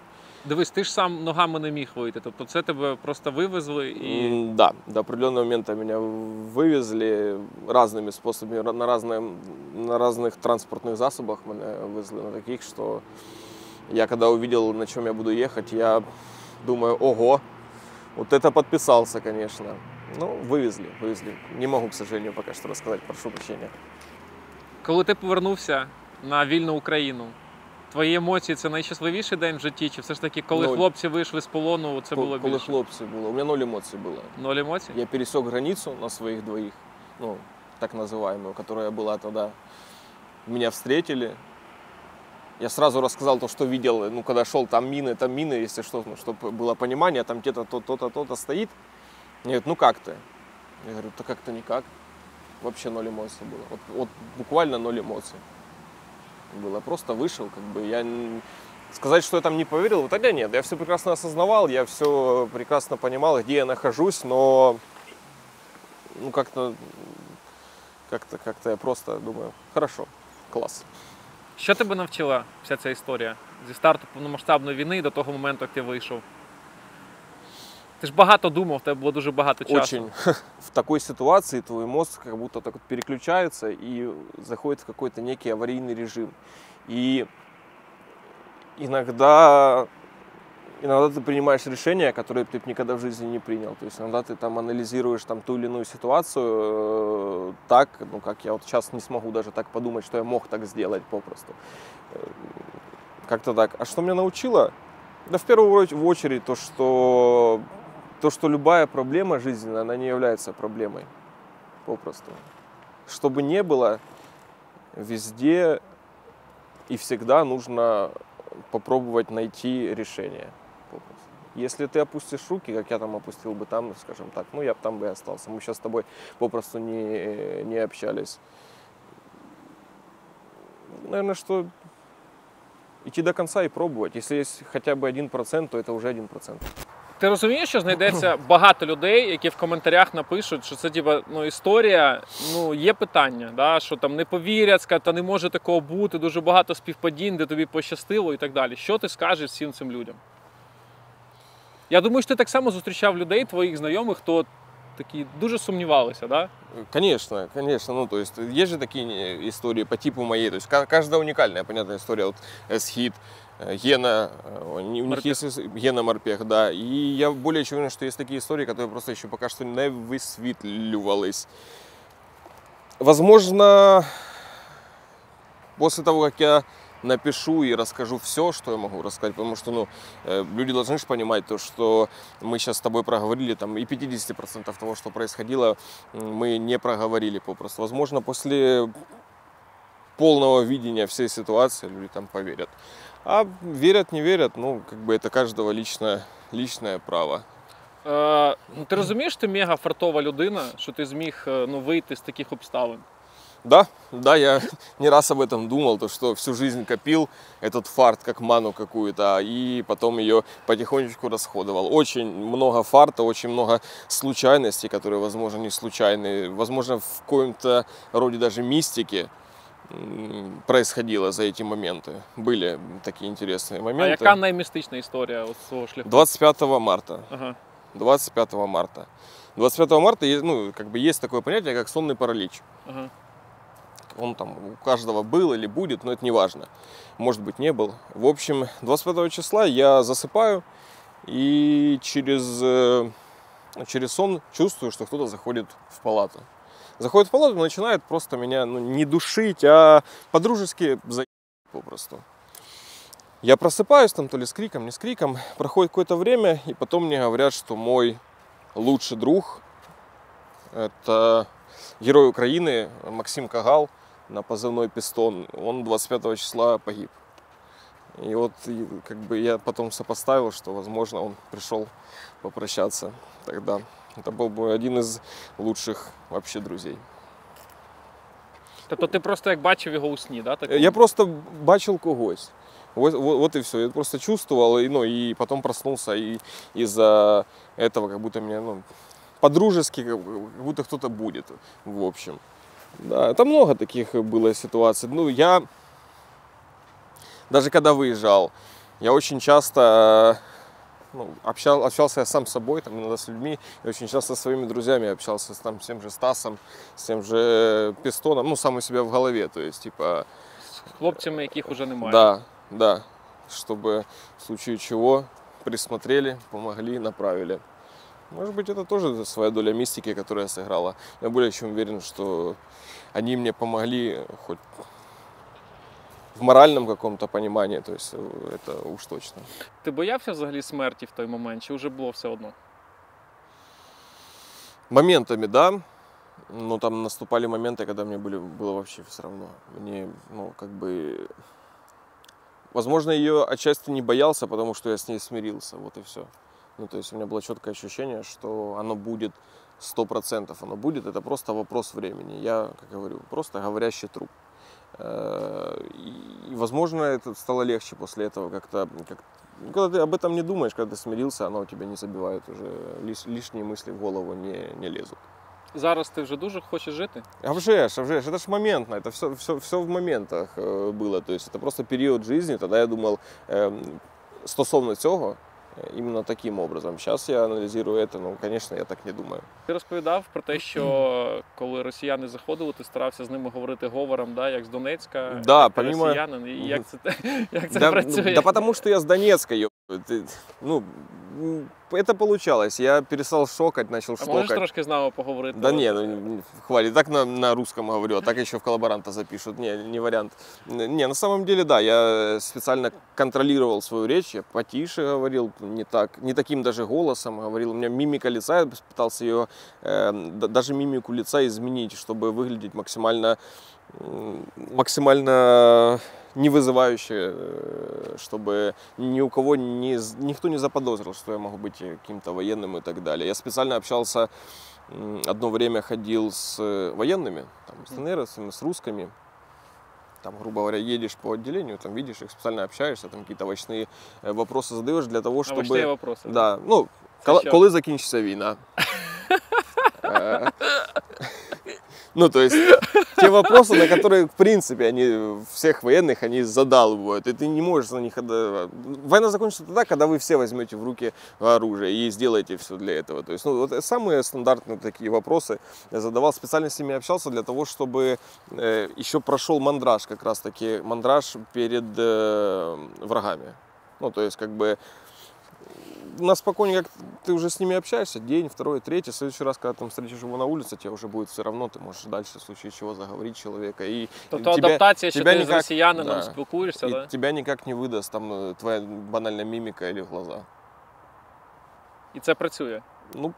Дивись, ти ж сам ногами не міг вийти, тобто це тебе просто вивезли і... Да, до определенного момента меня вывезли разными способами, на разных транспортных засобах меня вывезли, на таких, что я когда увидел, на чем я буду ехать, я думаю, ого, вот это подписался, конечно. Вивезли. Не можу, к сожалению, поки що розказати, прошу прощения. Коли ти повернувся на вільну Україну, твої емоції – це найщасливіший день в житті? Чи все ж таки, коли хлопці вийшли з полону, це було більше? Коли хлопці було. У мене 0 емоцій було. 0 емоцій? Я пересек границу на своих двоих, так называемую, которая была тогда. Меня встретили. Я сразу рассказал то, что видел, когда шел, там мины, если что, чтобы было понимание, там где-то то-то стоит. Мне говорят, как ты? Я говорю, да как-то никак. Вообще 0 эмоций было. Вот буквально 0 эмоций было. Просто вышел, Сказать, что я там не поверил, тогда нет. Я все прекрасно осознавал, я все прекрасно понимал, где я нахожусь, но ну, как-то я просто думаю, хорошо, клас. Що тебе навчила вся ця історія? Зі старту повномасштабної війни до того моменту, як ти вийшов? Ти ж багато думав, в тебе було дуже багато часу. Очень. В такой ситуации твой мозг как будто так вот переключается и заходит в какой-то некий аварийный режим. И иногда ты принимаешь решения, которые ты никогда в жизни не принял. То есть иногда ты там анализируешь там ту или иную ситуацию так, ну как я вот сейчас не смогу даже так подумать, что я мог так сделать попросту. Как-то так. А что меня научило? Да в первую очередь то, что любая проблема жизненная, она не является проблемой. Попросту. Чтобы не было, везде и всегда нужно попробовать найти решение. Если ты опустишь руки, как я там опустил бы там, скажем так, ну я бы там бы и остался. Мы сейчас с тобой попросту не общались. Наверное, что идти до конца и пробовать. Если есть хотя бы 1%, то это уже 1%. Ти розумієш, що знайдеться багато людей, які в коментарях напишуть, що це типа, ну, історія, ну, є питання, да, що там не повірять, скажуть, та не може такого бути, дуже багато співпадінь, де тобі пощастило і так далі. Що ти скажеш всім цим людям? Я думаю, що ти так само зустрічав людей, твоїх знайомих, хто такі дуже сумнівалися, да? Конечно. Ну, то есть, есть же такие истории по типу моей. То есть, каждая уникальная, понятная история. Вот S-Hit, Гена, у них есть Гена Морпех, да. И я более чем уверен, что есть такие истории, которые просто еще пока что не высветливались. Возможно, после того, как я напишу и расскажу все, что я могу рассказать, потому что, ну, люди должны же понимать то, что мы сейчас с тобой проговорили, там, и 50% того, что происходило, мы не проговорили попросту. Возможно, после полного видения всей ситуации люди там поверят. А верят, не верят, ну, как бы это каждого личное право. Ти розумієш, ти мега фартова людина, що ти зміг, ну, вийти з таких обставин? Да, я не раз об этом думал, то что всю жизнь копил этот фарт как ману какую-то, и потом ее потихонечку расходовал. Очень много фарта, очень много случайностей, которые, возможно, не случайные, возможно, в каком-то роде даже мистики происходило за эти моменты. Были такие интересные моменты. А яка наймістична історія от свого шляху? 25 марта. Ага. 25 марта. 25 марта, ну, как бы есть такое понятие, как сонный паралич. Ага. Он там у каждого был или будет, но это не важно. Может быть, не был. В общем, 25 числа я засыпаю и через сон чувствую, что кто-то заходит в палату. Заходит в палату и начинает просто меня, ну, не душить, а по-дружески заебать попросту. Я просыпаюсь там то ли с криком, не с криком. Проходит какое-то время, и потом мне говорят, что мой лучший друг — это герой Украины Максим Кагал на позывной «Пистон». Он 25 числа погиб. И вот как бы я потом сопоставил, что, возможно, он пришел попрощаться тогда. Это был бы один из лучших вообще друзей. Тобто ти просто як бачив його у сні, да? Я просто бачил когось. Вот и все. Я просто чувствовал, и потом проснулся, и из-за этого как будто меня, ну, по-дружески, как будто кто-то будет, в общем. Да, это много таких было ситуаций. Ну, я даже когда выезжал, я очень часто, ну, общался я сам с собой, там, иногда с людьми, и очень часто со своими друзьями общался, там, с тем же Стасом, с тем же Пистоном, ну, сам у себя в голове, то есть, типа... З хлопцями, яких уже немає. Да, чтобы в случае чего присмотрели, помогли, направили. Может быть, это тоже своя доля мистики, которая сыграла. Я более чем уверен, что они мне помогли хоть в моральном каком-то понимании, то есть это уж точно. Ти боявся взагалі смерті в той момент, чи вже було все одно? Моментами, да, но там наступали моменты, когда мне было вообще все равно. Мне, ну, как бы... Возможно, ее отчасти не боялся, потому что я с ней смирился, вот и все. Ну, то есть у меня было четкое ощущение, что оно будет 100%, оно будет, это просто вопрос времени. Я, как говорю, просто говорящий труп. возможно, это стало легче после этого как-то. Когда ты об этом не думаешь, когда ты смирился, оно у тебя не забивает уже, лишние мысли в голову не лезут. Зараз ти вже дуже хочеш жити? А вже ж, это ж моментно, это все в моментах было, то есть это просто период жизни, тогда я думал стосовно цього, именно таким образом. Сейчас я анализирую это, ну, конечно, я так не думаю. Ти розповідав про те, що коли росіяни заходили, ти старався з ними говорити говором, да, як з Донецька, Да, як понимаю. росіянин, і як це працює? Да потому что я с Донецка, ну, это получалось. Я перестал шокать, начал А можеш штокать. трошки з нами поговорити? Да не, ну, хватит. Так на русском говорю, а так еще в коллаборанта запишут. Не вариант. Не, на самом деле, да, я специально контролировал свою речь, я потише говорил, не таким даже голосом говорил. У меня мимика лица, я пытался ее, даже мимику лица изменить, чтобы выглядеть максимально не вызывающе, чтобы никто не заподозрил, что я могу быть каким-то военным и так далее. Я специально общался, одно время ходил с военными, там, с ДНРовцами, с русскими. Там, грубо говоря, едешь по отделению, там видишь их, специально общаешься, там какие-то овощные вопросы задаешь для того, чтобы... Овощные вопросы? Да, ну, коли закінчиться війна. Ну, то есть, те вопросы, на которые, в принципе, всех военных, они задалбывают, и ты не можешь на них... Война закончится тогда, когда вы все возьмете в руки оружие и сделаете все для этого. То есть, ну, вот самые стандартные такие вопросы я задавал, специально с ними общался для того, чтобы еще прошел мандраж, как раз-таки мандраж перед врагами. Ну, то есть, как бы... На спокойнее, как ты уже с ними общаешься, день, второй, третий, в следующий раз, когда ты встретишь его на улице, тебе уже будет все равно, ты можешь дальше, в случае чего, заговорить человека. И тобто адаптація, що ти з никак, росіянином да, спілкуєшся, да? тебя никак не выдаст там твоя банальная мимика или глаза. І це працює? Ну,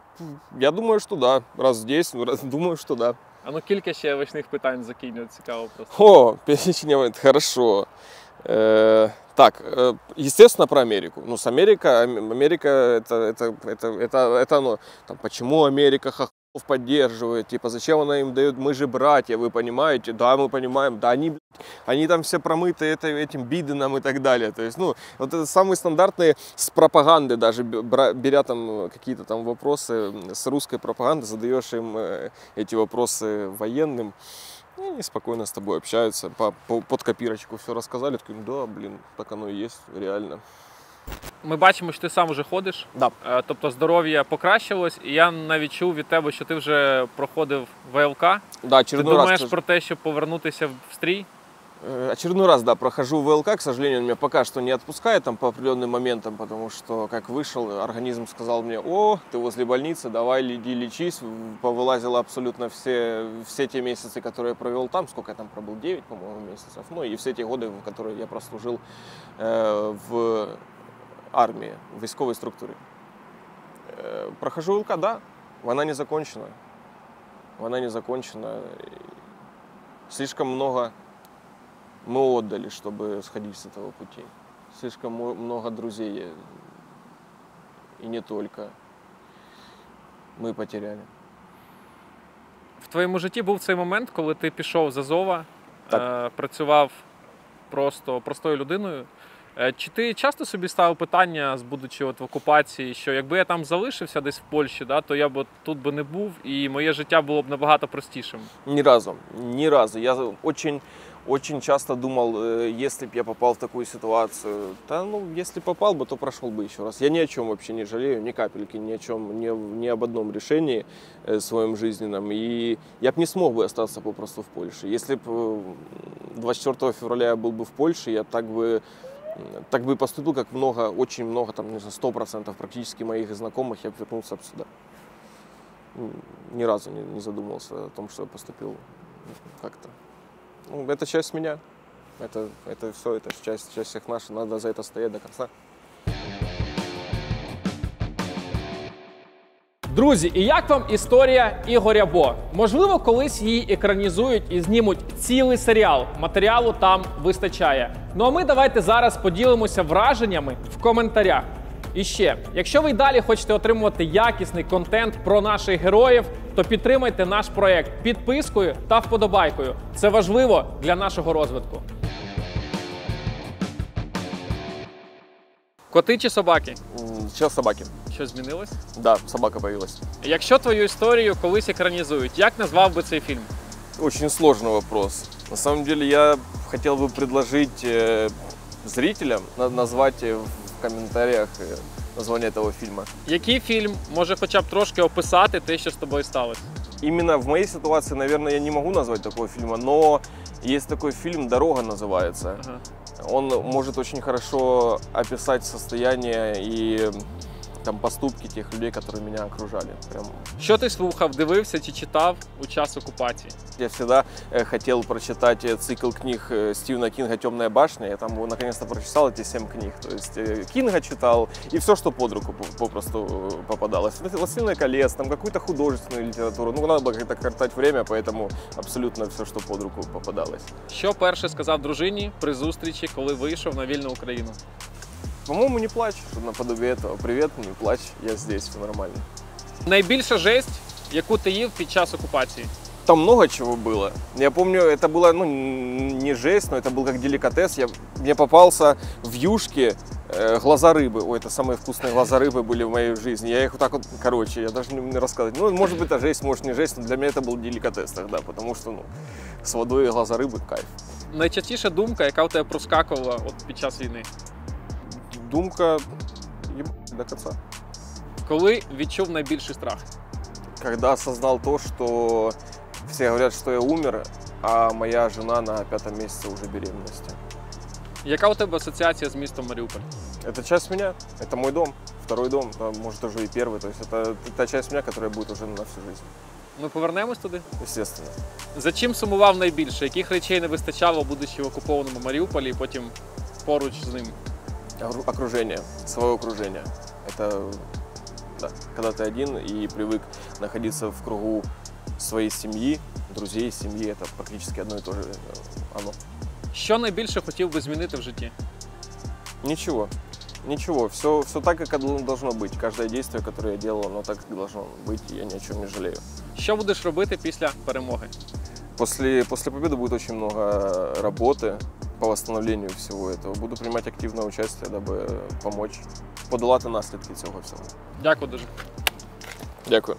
я думаю, что да. Раз здесь, думаю, что да. А ну кілька ще овочних питань закинь, цікаво просто. О, перечень, хорошо. Так, естественно, про Америку. Ну, с Америка это оно. Там, почему Америка хохлов поддерживает? Типа, зачем она им дает? Мы же братья, вы понимаете? Да, мы понимаем. Да, они там все промыты этим Биденом и так далее. То есть, ну, вот это самые стандартные с пропаганды, даже беря там какие-то там вопросы с русской пропаганды, задаешь им эти вопросы военным. И они спокойно с тобой общаются, под копирочку все рассказали, такой, да, блин, так оно и есть, реально. Ми бачимо, що ти сам вже ходиш, Да. Тобто здоров'я покращилось, і я навіть чув від тебе, що ти вже проходив ВЛК. Да, Ти очередной думаєш раз, про те, щоб повернутися в стрій? очередной раз, да, прохожу ВЛК, к сожалению, он меня пока что не отпускает там по определенным моментам, потому что, как вышел, организм сказал мне, о, ты возле больницы, давай, иди лечись, повылазило абсолютно все те месяцы, которые я провел там, сколько я там пробыл, 9, по-моему, месяцев, ну и все те годы, в которые я прослужил в армии, в військовой структуре. Прохожу ВЛК, да, война не закончена, слишком много мы отдали, чтобы сходить с этого пути. Слишком много друзей, и не только, мы потеряли. В твоєму житті був цей момент, коли ти пішов з Азова, працював просто простою людиною. Чи ти часто собі ставив питання, будучи от в окупації, що якби я там залишився десь в Польщі, да, то я б тут би не був і моє життя було б набагато простішим? Ни разу. Я очень часто думал, если бы я попал в такую ситуацию, если попал бы, то прошел бы еще раз. Я ни о чем вообще не жалею, ни капельки, ни о чем, ни об одном решении своем жизненном. И я бы не смог бы остаться попросту в Польше. Если бы 24 февраля я был бы в Польше, я так бы поступил, как очень много, там, не знаю, 100% практически моих знакомых, я бы вернулся бы сюда. Ни разу не задумывался о том, что я поступил как-то. Ну, это часть меня. Это все, это часть всех наших. Надо за это стоять до конца. Друзі, і як вам історія Ігоря Бо? Можливо, колись її екранізують і знімуть цілий серіал. Матеріалу там вистачає. Ну а ми давайте зараз поділимося враженнями в коментарях. І ще, якщо ви й далі хочете отримувати якісний контент про наших героїв, то підтримайте наш проєкт підпискою та вподобайкою. Це важливо для нашого розвитку. Коти чи собаки? Сейчас собаки. Що змінилось? Да, собака появилась. Якщо твою історію колись екранізують, як назвав би цей фільм? Очень сложный вопрос. На самом деле я хотел бы предложить зрителям назвать в комментариях название этого фильма. Який фільм може хоча б трошки описати те, що з тобою сталося? Именно в моей ситуации, наверное, я не могу назвать такого фильма, но есть такой фильм «Дорога» называется. Ага. Он может очень хорошо описать состояние и там поступки тех людей, которые меня окружали. Прям. Що ти слухав, дивився чи читав у час окупації? Я всегда хотел прочитать цикл книг Стивена Кинга «Темная башня». Я там наконец-то прочитал эти 7 книг. То есть Кинга читал и все, что под руку попросту попадалось. «Властелин колец», там какую-то художественную литературу. Ну, надо было как-то картать время, поэтому абсолютно все, что под руку попадалось. Що перше сказав дружині при зустрічі, коли вийшов на вільну Україну? По-моему, не плачь, что наподобие этого. Привет, не плачь, я здесь, все нормально. Найбільша жесть, яку ти їв під час окупації? Там много чего было. Я помню, это было, ну, не жесть, но это был как деликатес. Мне попался в юшке глаза рыбы. Ой, это самые вкусные глаза рыбы были в моей жизни. Я их вот так вот, короче, я даже не рассказывать. Ну, может быть, это жесть, может, не жесть, но для меня это был деликатес тогда, потому что, ну, с водой и глаза рыбы кайф. Найчастіша думка, яка у тебе проскакувала от під час війни? Думка ебать до конца. Коли відчув найбільший страх? Когда осознал то, что все говорят, что я умер, а моя жена на 5-м месяце уже беременности. Яка у тебе асоціація з містом Маріуполь? Это часть меня, это мой дом, второй дом, а может уже и первый. То есть это та часть меня, которая будет уже на всю жизнь. Ми повернемось туди? Естественно. За чим сумував найбільше? Яких речей не вистачало, будучи в окупованому Маріуполі, і потім поруч з ним? Окружение, свое окружение. Это, да, когда ты один и привык находиться в кругу своей семьи, друзей, семьи, это практически одно и то же оно. Що найбільше хотів би змінити в житті? Ничего. Ничего, все так, как оно должно быть. Каждое действие, которое я делал, оно так, как должно быть, и я ни о чем не жалею. Що будеш робити після перемоги? После победы будет очень много работы по восстановлению всего этого. Буду принимать активное участие, дабы помочь подолати наслідки цього всього. Дякую дуже. Дякую.